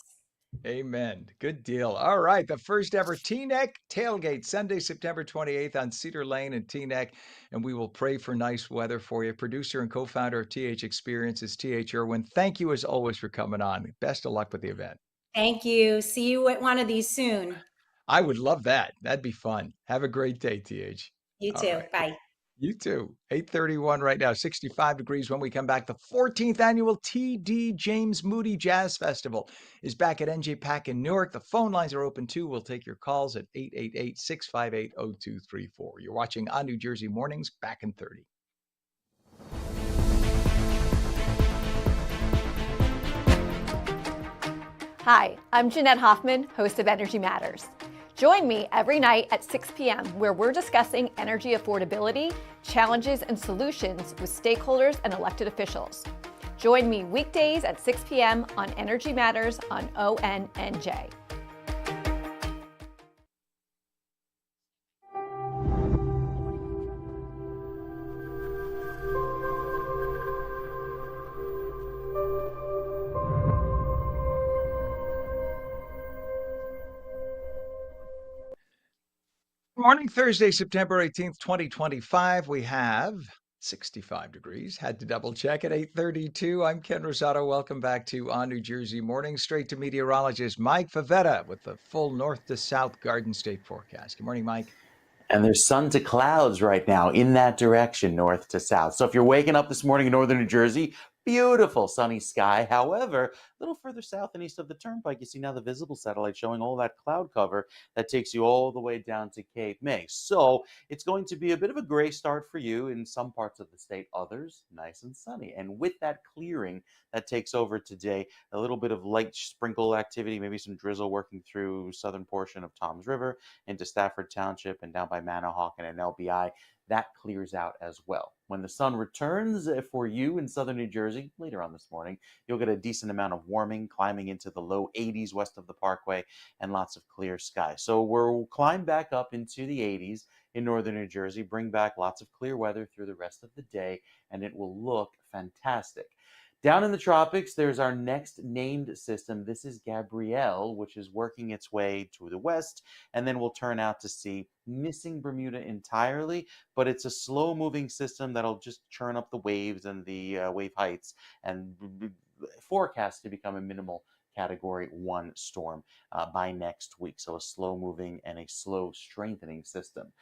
Amen. Good deal. All right. The first ever Teaneck Tailgate, Sunday, September 28th on Cedar Lane in Teaneck. And we will pray for nice weather for you. Producer and co-founder of TH Experiences, TH Irwin. Thank you as always for coming on. Best of luck with the event. Thank you. See you at one of these soon. I would love that. That'd be fun. Have a great day, TH. You All too. right. Bye. You too. 8:31 right now, 65 degrees when we come back. The 14th annual TD James Moody Jazz Festival is back at NJ Pack in Newark. The phone lines are open too. We'll take your calls at 888-658-0234. You're watching On New Jersey Mornings, back in 30. Hi, I'm Jeanette Hoffman, host of Energy Matters. Join me every night at 6 p.m. where we're discussing energy affordability, challenges, and solutions with stakeholders and elected officials. Join me weekdays at 6 p.m. on Energy Matters on ONNJ. Morning, Thursday, September 18th, 2025. We have 65 degrees. Had to double check at 8:32. I'm Ken Rosato. Welcome back to On New Jersey Morning. Straight to meteorologist Mike Favetta with the full north to south Garden State forecast. Good morning, Mike. And there's sun to clouds right now in that direction, north to south. So if you're waking up this morning in northern New Jersey, beautiful sunny sky. However, a little further south and east of the turnpike, you see now the visible satellite showing all that cloud cover that takes you all the way down to Cape May. So it's going to be a bit of a gray start for you in some parts of the state, others nice and sunny. And with that clearing that takes over today, a little bit of light sprinkle activity, maybe some drizzle working through southern portion of Toms River into Stafford Township and down by Manahawk and LBI. That clears out as well. When the sun returns for you in southern New Jersey later on this morning, you'll get a decent amount of warming, climbing into the low 80s west of the Parkway and lots of clear sky. So we'll climb back up into the 80s in northern New Jersey, bring back lots of clear weather through the rest of the day, and it will look fantastic. Down in the tropics, there's our next named system. This is Gabrielle, which is working its way to the west, and then we'll turn out to sea, missing Bermuda entirely, but it's a slow moving system that'll just churn up the waves and the wave heights and forecast to become a minimal Category 1 storm by next week. So a slow moving and a slow strengthening system.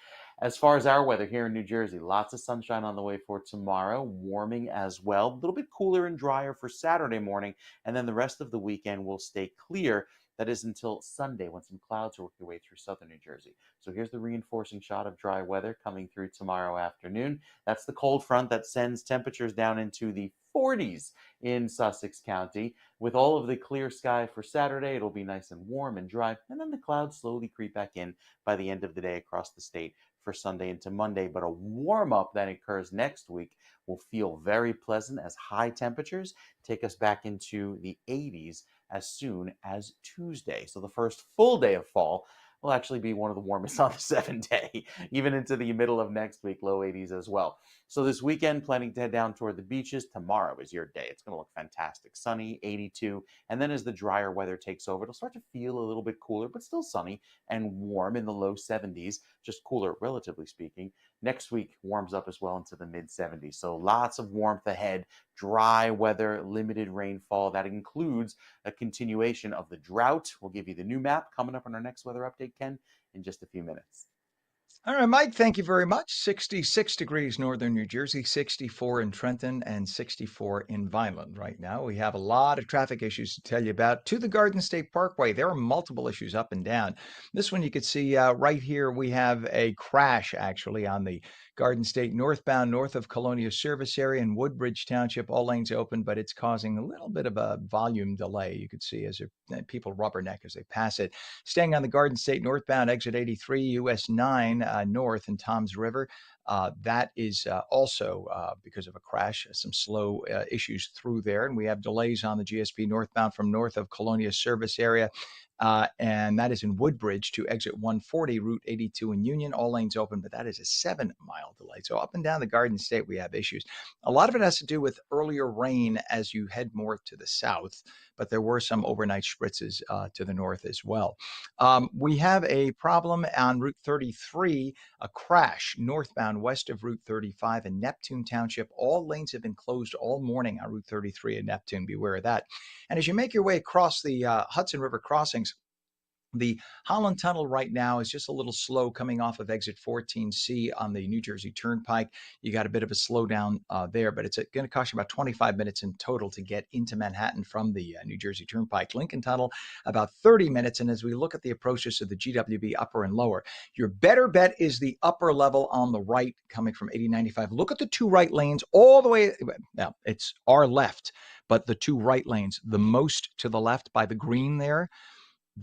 As far as our weather here in New Jersey, lots of sunshine on the way for tomorrow, warming as well. A little bit cooler and drier for Saturday morning, and then the rest of the weekend will stay clear. That is until Sunday when some clouds work their way through southern New Jersey. So here's the reinforcing shot of dry weather coming through tomorrow afternoon. That's the cold front that sends temperatures down into the 40s in Sussex County. With all of the clear sky for Saturday, it'll be nice and warm and dry, and then the clouds slowly creep back in by the end of the day across the state for Sunday into Monday. But a warm up that occurs next week will feel very pleasant as high temperatures take us back into the 80s as soon as Tuesday. So the first full day of fall will actually be one of the warmest on the 7-day, even into the middle of next week, low 80s as well. So this weekend, planning to head down toward the beaches. Tomorrow is your day. It's going to look fantastic. Sunny, 82. And then as the drier weather takes over, it'll start to feel a little bit cooler, but still sunny and warm in the low 70s, just cooler, relatively speaking. Next week warms up as well into the mid 70s. So lots of warmth ahead, dry weather, limited rainfall. That includes a continuation of the drought. We'll give you the new map coming up on our next weather update, Ken, in just a few minutes. All right, Mike, thank you very much. 66 degrees northern New Jersey, 64 in Trenton, and 64 in Vineland right now. We have a lot of traffic issues to tell you about. To the Garden State Parkway, there are multiple issues up and down. This one you could see right here, we have a crash actually on the Garden State northbound, north of Colonia service area in Woodbridge Township. All lanes open, but it's causing a little bit of a volume delay. You could see as people rubberneck as they pass it. Staying on the Garden State northbound, exit 83, US 9 north in Toms River. That is also because of a crash, some slow issues through there. And we have delays on the GSP northbound from north of Colonia service area. And that is in Woodbridge to exit 140, Route 82 in Union. All lanes open, but that is a 7-mile delay. So up and down the Garden State, we have issues. A lot of it has to do with earlier rain as you head more to the south, but there were some overnight spritzes to the north as well. We have a problem on Route 33, a crash northbound west of Route 35 in Neptune Township. All lanes have been closed all morning on Route 33 in Neptune. Beware of that. And as you make your way across the Hudson River crossings, the Holland Tunnel right now is just a little slow coming off of exit 14C on the New Jersey Turnpike. You got a bit of a slowdown there, but it's going to cost you about 25 minutes in total to get into Manhattan from the New Jersey Turnpike. Lincoln Tunnel, about 30 minutes. And as we look at the approaches to the GWB upper and lower, your better bet is the upper level on the right coming from 8095. Look at the two right lanes all the way. Now, it's our left, but the two right lanes, the most to the left by the green there.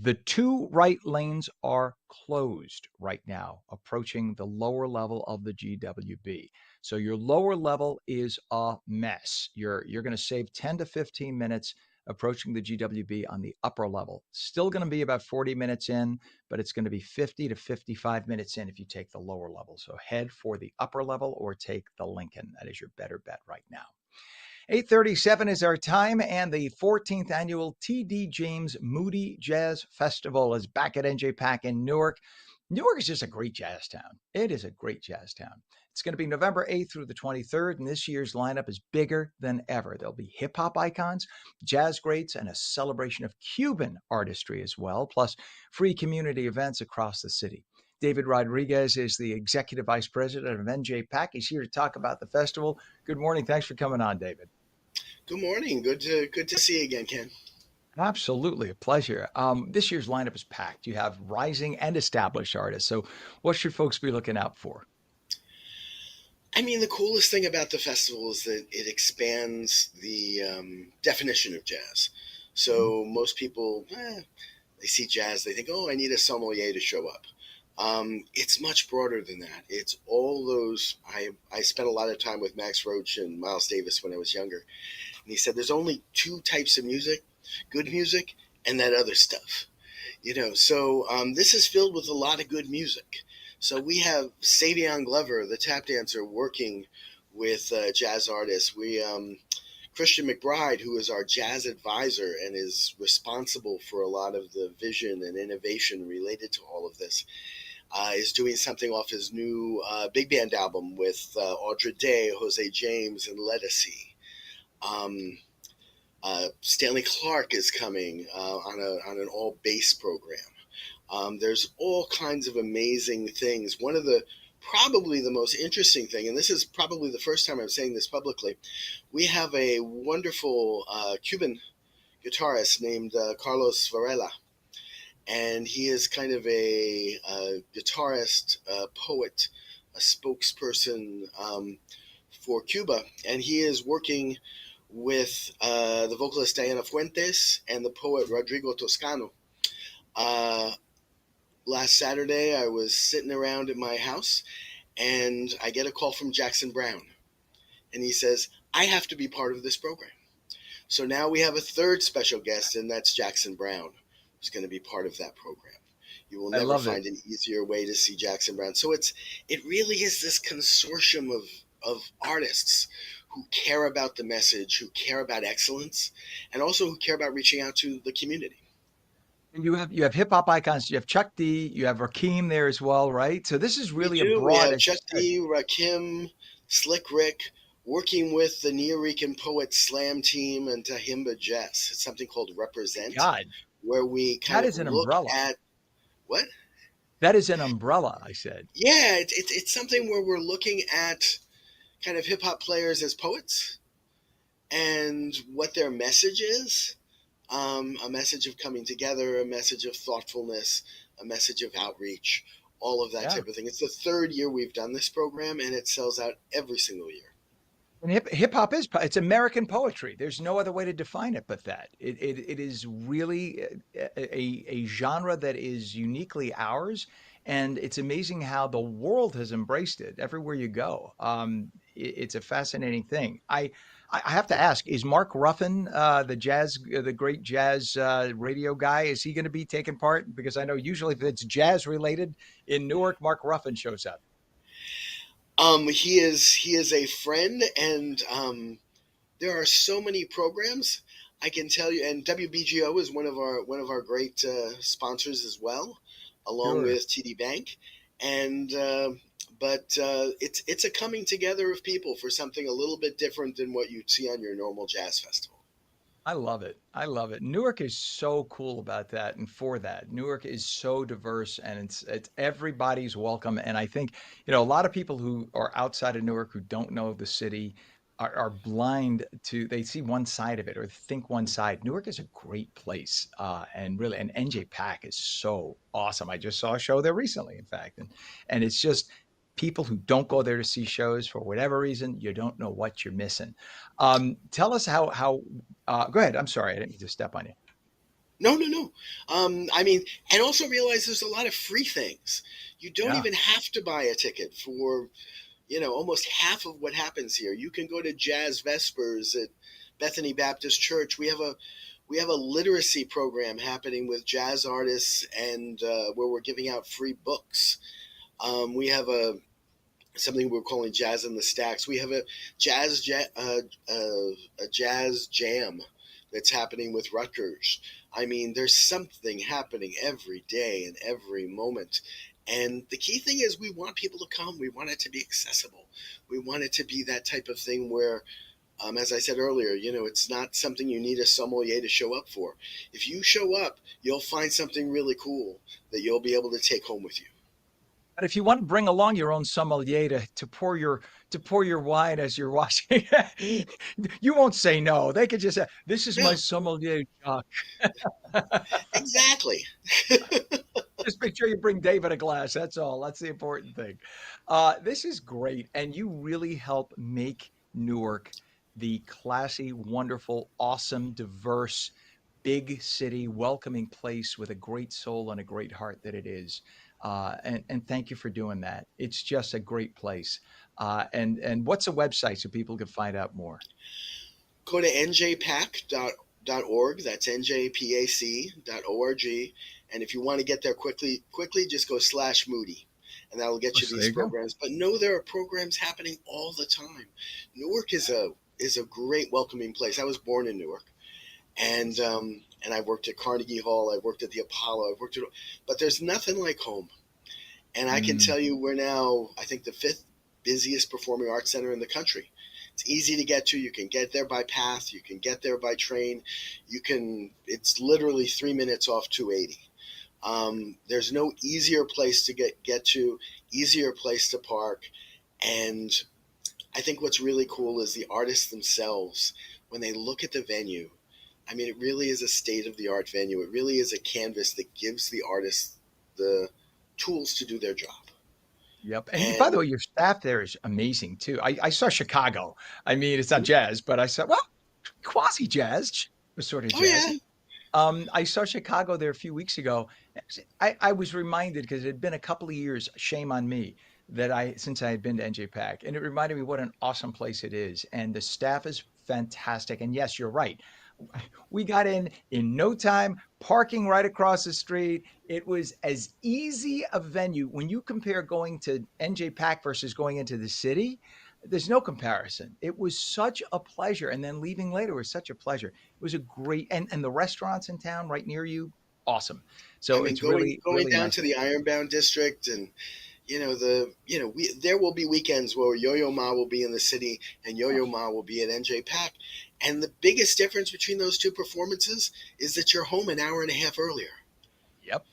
The two right lanes are closed right now, approaching the lower level of the GWB. So your lower level is a mess. You're going to save 10 to 15 minutes approaching the GWB on the upper level. Still going to be about 40 minutes in, but it's going to be 50 to 55 minutes in if you take the lower level. So head for the upper level or take the Lincoln. That is your better bet right now. 8:37 is our time, and the 14th annual T.D. James Moody Jazz Festival is back at NJ Pack in Newark. Newark is just a great jazz town. It is a great jazz town. It's going to be November 8th through the 23rd, and this year's lineup is bigger than ever. There'll be hip-hop icons, jazz greats, and a celebration of Cuban artistry as well, plus free community events across the city. David Rodriguez is the Executive Vice President of NJ Pack. He's here to talk about the festival. Good morning. Thanks for coming on, David. Good morning. Good to see you again, Ken. Absolutely. A pleasure. This year's lineup is packed. You have rising and established artists. So what should folks be looking out for? I mean, the coolest thing about the festival is that it expands the definition of jazz. So most people, they see jazz, they think, oh, I need a sommelier to show up. It's much broader than that. It's all those. I spent a lot of time with Max Roach and Miles Davis when I was younger. And he said there's only two types of music, good music and that other stuff. So this is filled with a lot of good music. So we have Savion Glover, the tap dancer, working with jazz artists. We Christian McBride, who is our jazz advisor and is responsible for a lot of the vision and innovation related to all of this, is doing something off his new big band album with Audra Day, Jose James, and Ledisi. Stanley Clark is coming on an all bass program. There's all kinds of amazing things. One of the probably the most interesting thing, and this is probably the first time I'm saying this publicly, we have a wonderful Cuban guitarist named Carlos Varela. And he is kind of a guitarist, poet, a spokesperson for Cuba. And he is working with the vocalist Diana Fuentes and the poet Rodrigo Toscano. Last Saturday, I was sitting around in my house, and I get a call from Jackson Brown. And he says, I have to be part of this program. So now we have a third special guest, and that's Jackson Brown, who's going to be part of that program. You will never find an easier way to see Jackson Brown. So it really is this consortium of artists who care about the message, who care about excellence, and also who care about reaching out to the community. And you have hip hop icons. You have Chuck D. You have Rakim there as well, right? So this is really a broad. We have Chuck D, Rakim, Slick Rick, working with the Nuyorican Poet Slam team and Tahimba Jess. It's something called Represent, where we kind of look at what? That is an umbrella, I said. Yeah, it's something where we're looking at kind of hip hop players as poets and what their message is. A message of coming together, a message of thoughtfulness, a message of outreach, all of that type of thing. It's the third year we've done this program, and it sells out every single year. And hip hop it's American poetry. There's no other way to define it but that. It is really a genre that is uniquely ours, and it's amazing how the world has embraced it everywhere you go. It's a fascinating thing. I have to ask: is Mark Ruffin, the great jazz radio guy, is he going to be taking part? Because I know usually if it's jazz related in Newark, Mark Ruffin shows up. He is a friend, and there are so many programs I can tell you. And WBGO is one of our great sponsors as well, along with TD Bank. And but it's a coming together of people for something a little bit different than what you'd see on your normal jazz festival. I love it. I love it. Newark is so cool about that and for that. Newark is so diverse, and it's everybody's welcome. And I think, a lot of people who are outside of Newark who don't know the city are blind to, they see one side of it or think one side. Newark is a great place. And NJ Pack is so awesome. I just saw a show there recently, in fact. And it's just, people who don't go there to see shows for whatever reason, you don't know what you're missing. Tell us how go ahead. I'm sorry. I didn't mean to step on you. No. And also realize there's a lot of free things. You don't even have to buy a ticket for, almost half of what happens here. You can go to Jazz Vespers at Bethany Baptist Church. We have a literacy program happening with jazz artists, and where we're giving out free books. We have something we're calling Jazz in the Stacks. We have a jazz jam that's happening with Rutgers. I mean, there's something happening every day and every moment. And the key thing is we want people to come. We want it to be accessible. We want it to be that type of thing where, as I said earlier, it's not something you need a sommelier to show up for. If you show up, you'll find something really cool that you'll be able to take home with you. But if you want to bring along your own sommelier to pour your wine as you're watching, you won't say no. They could just say, "This is my sommelier, Jacques." Exactly. Just make sure you bring David a glass. That's all. That's the important thing. This is great, and you really help make Newark the classy, wonderful, awesome, diverse, big city, welcoming place with a great soul and a great heart that it is. And thank you for doing that. It's just a great place. And what's a website so people can find out more? Go to njpac.org. That's njpac.org. And if you want to get there quickly, just go /Moody. And that'll get you these programs. But know there are programs happening all the time. Newark is a is a great welcoming place. I was born in Newark, and I worked at Carnegie Hall. I worked at the Apollo. But there's nothing like home. And I can Mm. tell you, we're now, I think, the fifth busiest performing arts center in the country. It's easy to get to. You can get there by path. You can get there by train. It's literally 3 minutes off 280. There's no easier place to get to, easier place to park. And I think what's really cool is the artists themselves, when they look at the venue, I mean, it really is a state of the art venue. It really is a canvas that gives the artists the tools to do their job. Yep. And by the And way, your staff there is amazing too. I saw Chicago. I mean, it's not jazz, but I saw, well, quasi jazz, sort of oh yeah, jazzy. I saw Chicago there a few weeks ago. I was reminded because it had been a couple of years, shame on me, since I had been to NJPAC, and it reminded me what an awesome place it is. And the staff is fantastic. And yes, you're right. We got in no time, parking right across the street. It was as easy a venue when you compare going to NJPAC versus going into the city. There's no comparison. It was such a pleasure, and then leaving later was such a pleasure. It was a great, and the restaurants in town right near you, awesome. I So mean, it's going really going really down nice. to the Ironbound district, and there will be weekends where Yo-Yo Ma will be in the city and Yo-Yo Ma will be at NJPAC, and the biggest difference between those two performances is that you're home an hour and a half earlier. Yep.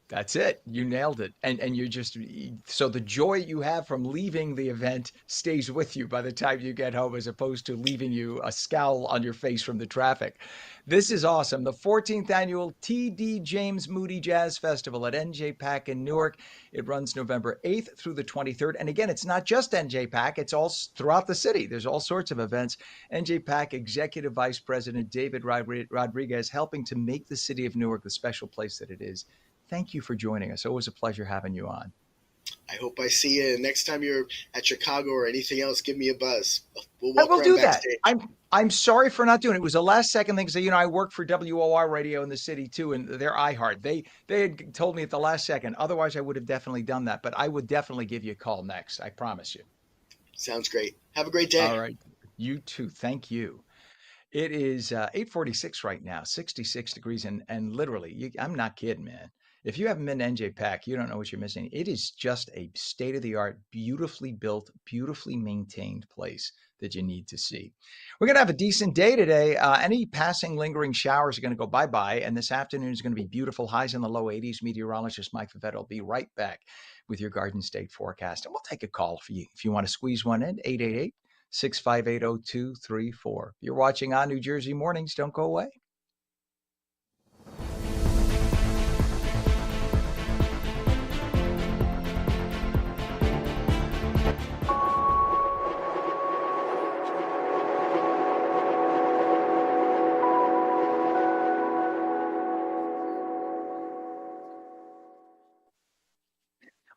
That's it. You nailed it. And you're just so the joy you have from leaving the event stays with you by the time you get home, as opposed to leaving you a scowl on your face from the traffic. This is awesome. The 14th annual TD James Moody Jazz Festival at NJPAC in Newark. It runs November 8th through the 23rd. And again, it's not just NJPAC, it's all throughout the city. There's all sorts of events. NJPAC Executive Vice President David Rodriguez helping to make the city of Newark the special place that it is. Thank you for joining us. Always a pleasure having you on. I hope I see you next time you're at Chicago or anything else. Give me a buzz. We'll I walk will around do that. backstage. I'm sorry for not doing it. It was a last second thing. So I work for WOR radio in the city too, and they're iHeart. They had told me at the last second. Otherwise, I would have definitely done that. But I would definitely give you a call next. I promise you. Sounds great. Have a great All day. right. You too. Thank you. It is 8:46 right now, 66 degrees, and literally, I'm not kidding, man. If you haven't been to NJPAC, you don't know what you're missing. It is just a state of the art, beautifully built, beautifully maintained place that you need to see. We're going to have a decent day today. Any passing, lingering showers are going to go bye bye, and this afternoon is going to be beautiful. Highs in the low 80s. Meteorologist Mike Favetta will be right back with your Garden State forecast, and we'll take a call for you if you want to squeeze one in. 888 658 0234. You're watching On New Jersey Mornings. Don't go away.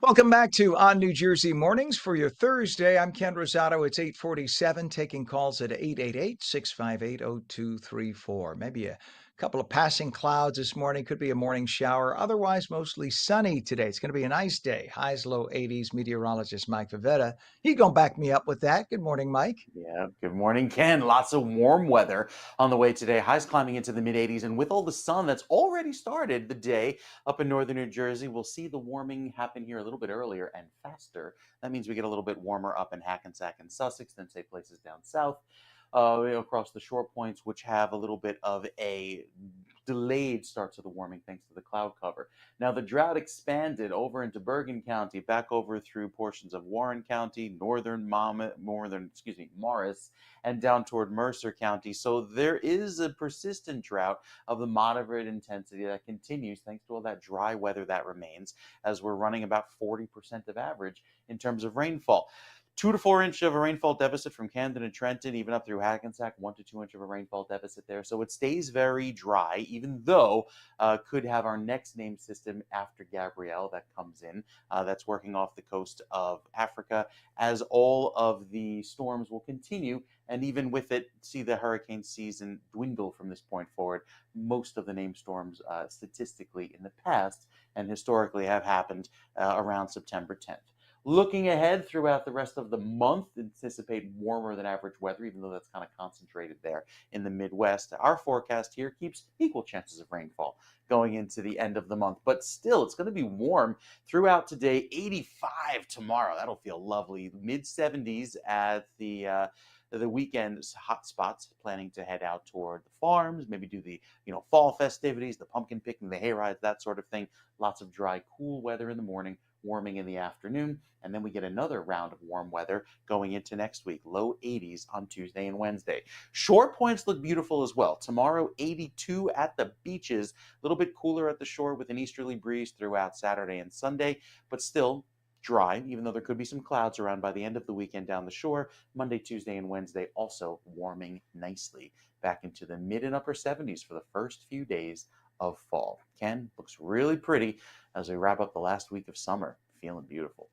Welcome back to On New Jersey Mornings for your Thursday. I'm Ken Rosato. It's 8:47, taking calls at 888-658-0234. Maybe a couple of passing clouds this morning. Could be a morning shower. Otherwise, mostly sunny today. It's going to be a nice day. Highs, low 80s. Meteorologist Mike Favetta. He's going to back me up with that. Good morning, Mike. Yeah, good morning, Ken. Lots of warm weather on the way today. Highs climbing into the mid 80s. And with all the sun that's already started the day up in northern New Jersey, we'll see the warming happen here a little bit earlier and faster. That means we get a little bit warmer up in Hackensack and Sussex than, say, places down south. Across the shore points, which have a little bit of a delayed start to the warming thanks to the cloud cover. Now, the drought expanded over into Bergen County, back over through portions of Warren County, Morris, and down toward Mercer County. So there is a persistent drought of the moderate intensity that continues thanks to all that dry weather that remains, as we're running about 40% of average in terms of rainfall. 2 to 4 inch of a rainfall deficit from Camden and Trenton, even up through Hackensack, 1 to 2 inch of a rainfall deficit there. So it stays very dry, even though could have our next named system after Gabrielle that comes in. That's working off the coast of Africa, as all of the storms will continue. And even with it, see the hurricane season dwindle from this point forward. Most of the named storms statistically in the past and historically have happened around September 10th. Looking ahead throughout the rest of the month, anticipate warmer than average weather, even though that's kind of concentrated there in the Midwest. Our forecast here keeps equal chances of rainfall going into the end of the month, but still, it's going to be warm throughout today. 85 tomorrow. That'll feel lovely. Mid 70s at the weekend hot spots. Planning to head out toward the farms, maybe do the fall festivities, the pumpkin picking, the hay rides, that sort of thing. Lots of dry, cool weather in the morning, warming in the afternoon, and then we get another round of warm weather going into next week. Low 80s on Tuesday and Wednesday. Shore points look beautiful as well. Tomorrow, 82 at the beaches, a little bit cooler at the shore with an easterly breeze throughout Saturday and Sunday, but still dry, even though there could be some clouds around by the end of the weekend down the shore. Monday, Tuesday, and Wednesday also warming nicely back into the mid and upper 70s for the first few days of fall. Ken, looks really pretty as we wrap up the last week of summer. Feeling beautiful.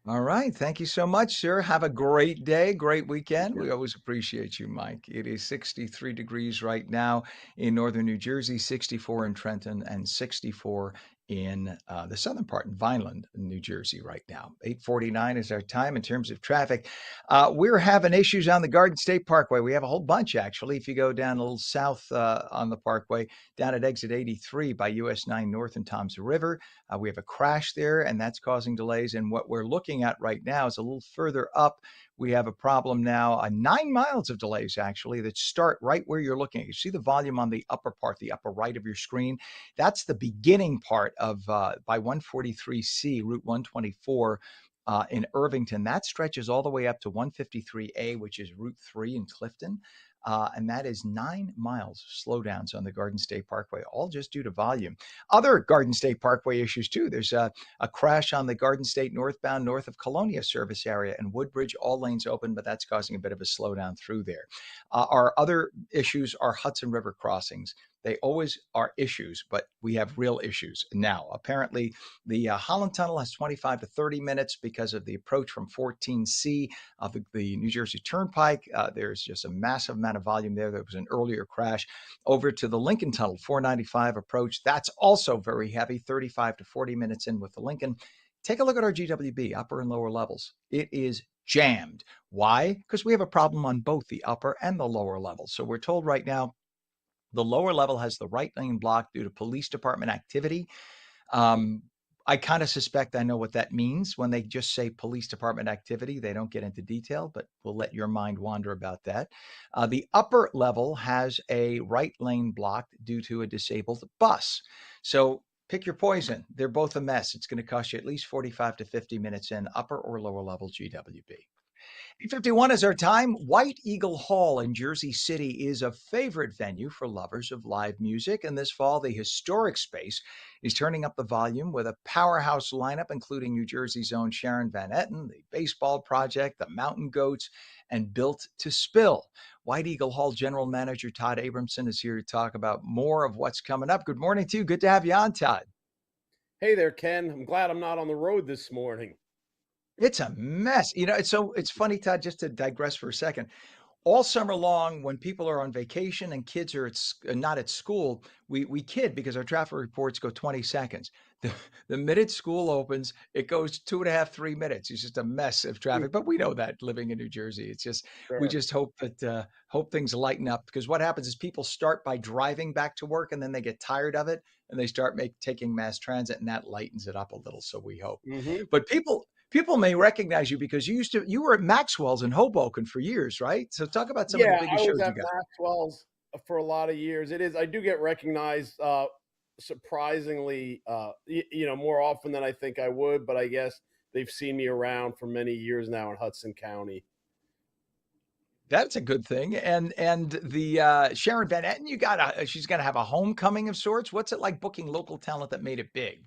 All right. Thank you so much, sir. Have a great day, great weekend. You. We always appreciate you, Mike. It is 63 degrees right now in northern New Jersey, 64 in Trenton, and 64 in the southern part in Vineland, New Jersey right now. 8:49 is our time in terms of traffic. We're having issues on the Garden State Parkway. We have a whole bunch, actually. If you go down a little south on the parkway, down at exit 83 by US 9 North and Toms River, we have a crash there, and that's causing delays. And what we're looking at right now is a little further up. We have a problem now, 9 miles of delays, actually, that start right where you're looking. You see the volume on the upper part, the upper right of your screen. That's the beginning part of by 143C, Route 124 in Irvington. That stretches all the way up to 153A, which is Route 3 in Clifton. And that is 9 miles slowdowns on the Garden State Parkway, all just due to volume. Other Garden State Parkway issues, too. There's a crash on the Garden State northbound north of Colonia service area and Woodbridge, all lanes open, but that's causing a bit of a slowdown through there. Our other issues are Hudson River crossings. They always are issues, but we have real issues now. Apparently, the Holland Tunnel has 25 to 30 minutes because of the approach from 14C of the New Jersey Turnpike. There's just a massive amount of volume there. There was an earlier crash. Over to the Lincoln Tunnel, 495 approach. That's also very heavy, 35 to 40 minutes in with the Lincoln. Take a look at our GWB, upper and lower levels. It is jammed. Why? Because we have a problem on both the upper and the lower levels. So we're told right now, the lower level has the right lane blocked due to police department activity. I kind of suspect I know what that means when they just say police department activity. They don't get into detail, but we'll let your mind wander about that. The upper level has a right lane blocked due to a disabled bus. So pick your poison. They're both a mess. It's going to cost you at least 45 to 50 minutes in upper or lower level GWB. 8:51 is our time. White Eagle Hall in Jersey City is a favorite venue for lovers of live music. And this fall, the historic space is turning up the volume with a powerhouse lineup, including New Jersey's own Sharon Van Etten, the Baseball Project, the Mountain Goats, and Built to Spill. White Eagle Hall General Manager Todd Abramson is here to talk about more of what's coming up. Good morning to you. Good to have you on, Todd. Hey there, Ken. I'm glad I'm not on the road this morning. It's a mess. It's funny, Todd, just to digress for a second. All summer long, when people are on vacation and kids are not at school, we kid because our traffic reports go 20 seconds. The minute school opens, it goes 2.5, 3 minutes. It's just a mess of traffic. But we know that living in New Jersey, we Sure. just hope things lighten up, because what happens is people start by driving back to work and then they get tired of it and they start taking mass transit, and that lightens it up a little. So we hope. Mm-hmm. But people may recognize you because you were at Maxwell's in Hoboken for years, right? So talk about some of the biggest I shows was you at got. Maxwell's for a lot of years. I do get recognized surprisingly, more often than I think I would, but I guess they've seen me around for many years now in Hudson County. That's a good thing. And the Sharon Van Etten, she's going to have a homecoming of sorts. What's it like booking local talent that made it big?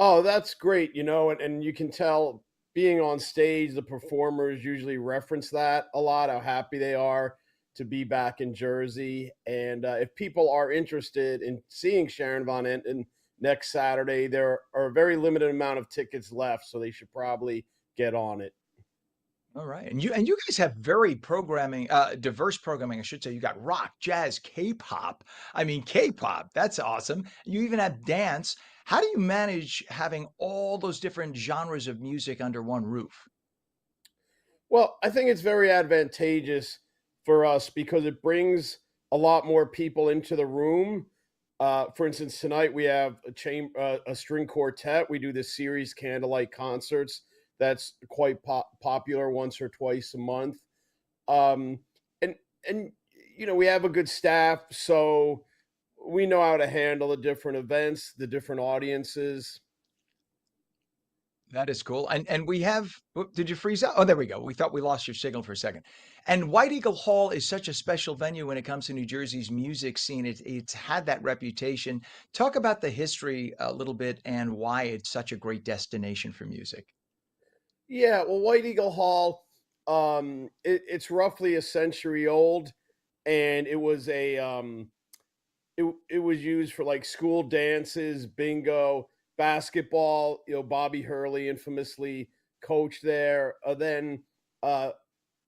Oh, that's great. And you can tell being on stage, the performers usually reference that a lot, how happy they are to be back in Jersey. And if people are interested in seeing Sharon Van Etten next Saturday, there are a very limited amount of tickets left, so they should probably get on it. All right. And you guys have very diverse programming, I should say. You got rock, jazz, K-pop. I mean, K-pop, that's awesome. You even have dance. How do you manage having all those different genres of music under one roof? Well, I think it's very advantageous for us because it brings a lot more people into the room. For instance, tonight we have a string quartet. We do this series, Candlelight Concerts. That's quite popular once or twice a month. Um, and and we have a good staff, so we know how to handle the different events, the different audiences. That is cool. And we have, did you freeze out? Oh, there we go. We thought we lost your signal for a second. And White Eagle Hall is such a special venue when it comes to New Jersey's music scene. It's had that reputation. Talk about the history a little bit and why it's such a great destination for music. Yeah, well, White Eagle Hall, it's roughly a century old, and it was used for like school dances, bingo, basketball. Bobby Hurley infamously coached there. Then uh,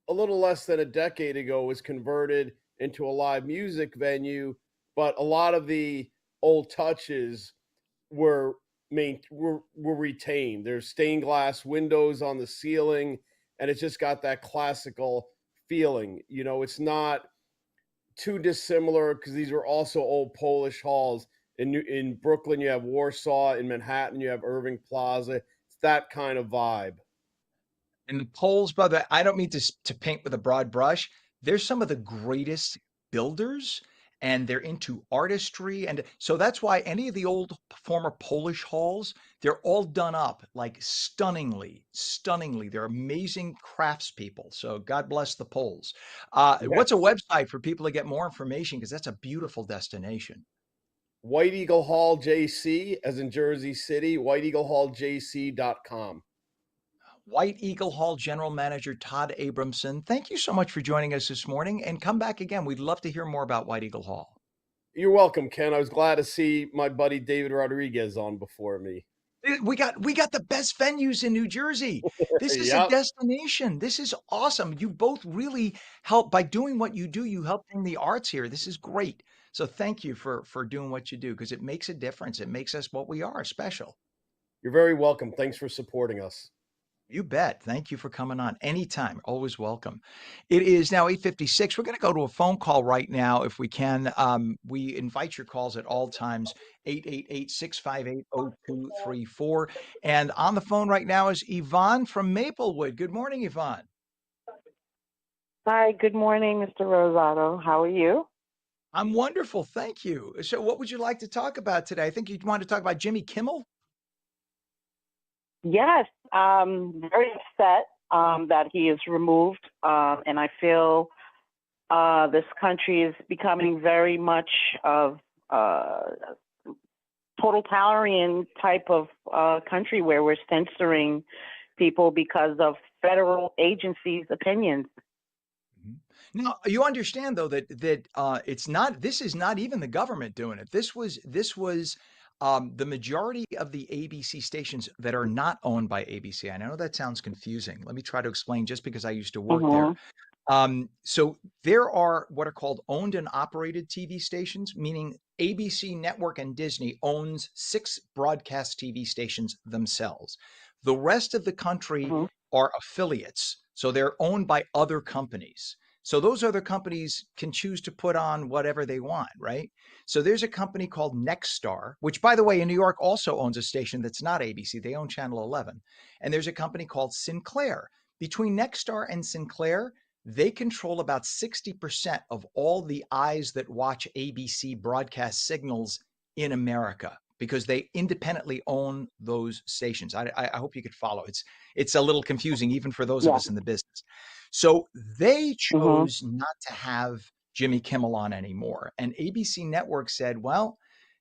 a little less than a decade ago was converted into a live music venue, but a lot of the old touches were were retained. There's stained glass windows on the ceiling, and it's just got that classical feeling. It's not too dissimilar because these are also old Polish halls. In Brooklyn, you have Warsaw. In Manhattan, you have Irving Plaza. It's that kind of vibe. And the Poles, brother, I don't mean to paint with a broad brush. They're some of the greatest builders, and they're into artistry. And so that's why any of the old former Polish halls, they're all done up like stunningly, stunningly. They're amazing craftspeople. So God bless the Poles. What's a Yes. website for people to get more information? Because that's a beautiful destination. White Eagle Hall JC, as in Jersey City, whiteeaglehalljc.com. White Eagle Hall General Manager Todd Abramson, thank you so much for joining us this morning, and come back again. We'd love to hear more about White Eagle Hall. You're welcome, Ken. I was glad to see my buddy David Rodriguez on before me. We got the best venues in New Jersey. This is a Yep. destination. This is awesome. You both really help by doing what you do. You help bring the arts here. This is great. So thank you for doing what you do because it makes a difference. It makes us what we are, special. You're very welcome. Thanks for supporting us. You bet. Thank you for coming on anytime. Always welcome. It is now 8:56. We're going to go to a phone call right now if we can. We invite your calls at all times, 888-658-0234. And on the phone right now is Yvonne from Maplewood. Good morning, Yvonne. Hi, good morning, Mr. Rosato. How are you? I'm wonderful. Thank you. So what would you like to talk about today? I think you'd want to talk about Jimmy Kimmel. Yes, very upset that he is removed, and I feel this country is becoming very much of totalitarian type of country where we're censoring people because of federal agencies' opinions. Now, you understand though that it's not. This is not even the government doing it. This was the majority of the ABC stations that are not owned by ABC. I know that sounds confusing. Let me try to explain. Just because I used to work there. Mm-hmm. So there are what are called owned and operated TV stations, meaning ABC Network and Disney owns 6 broadcast TV stations themselves. The rest of the country Mm-hmm. are affiliates, so they're owned by other companies. So those other companies can choose to put on whatever they want, right? So there's a company called Nexstar, which, by the way, in New York also owns a station that's not ABC. They own Channel 11. And there's a company called Sinclair. Between Nexstar and Sinclair, they control about 60% of all the eyes that watch ABC broadcast signals in America because they independently own those stations. I hope you could follow. It's a little confusing even for those of Yeah. us in the business. So they Mm-hmm. chose not to have Jimmy Kimmel on anymore. And ABC Network said, well,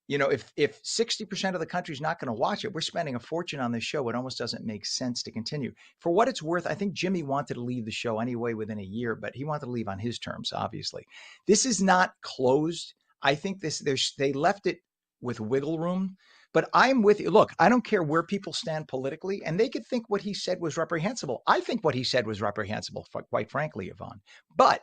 if 60% of the country's not going to watch it, we're spending a fortune on this show. It almost doesn't make sense to continue. For what it's worth, I think Jimmy wanted to leave the show anyway within a year, but he wanted to leave on his terms, obviously. This is not closed. I think they left it with wiggle room. But I'm with you. Look, I don't care where people stand politically, and they could think what he said was reprehensible. I think what he said was reprehensible, quite frankly, Yvonne. But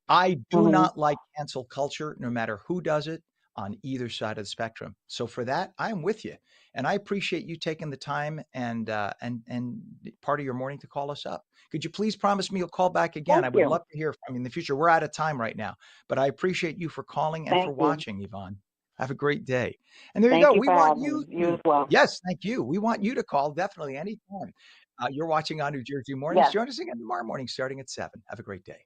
I do Mm-hmm. not like cancel culture, no matter who does it. on either side of the spectrum. So for that, I'm with you, and I appreciate you taking the time and part of your morning to call us up. Could you please promise me you'll call back again? Thank I would you. love to hear from you in the future. We're out of time right now, but I appreciate you for calling and for Thank you. watching, Yvonne. Have a great day. And there you Thank go. you We for want having you me. You to, as well. yes, thank you. We want you to call definitely anytime. You're watching ONNJ Mornings. Yes. Join us again tomorrow morning starting at 7. Have a great day.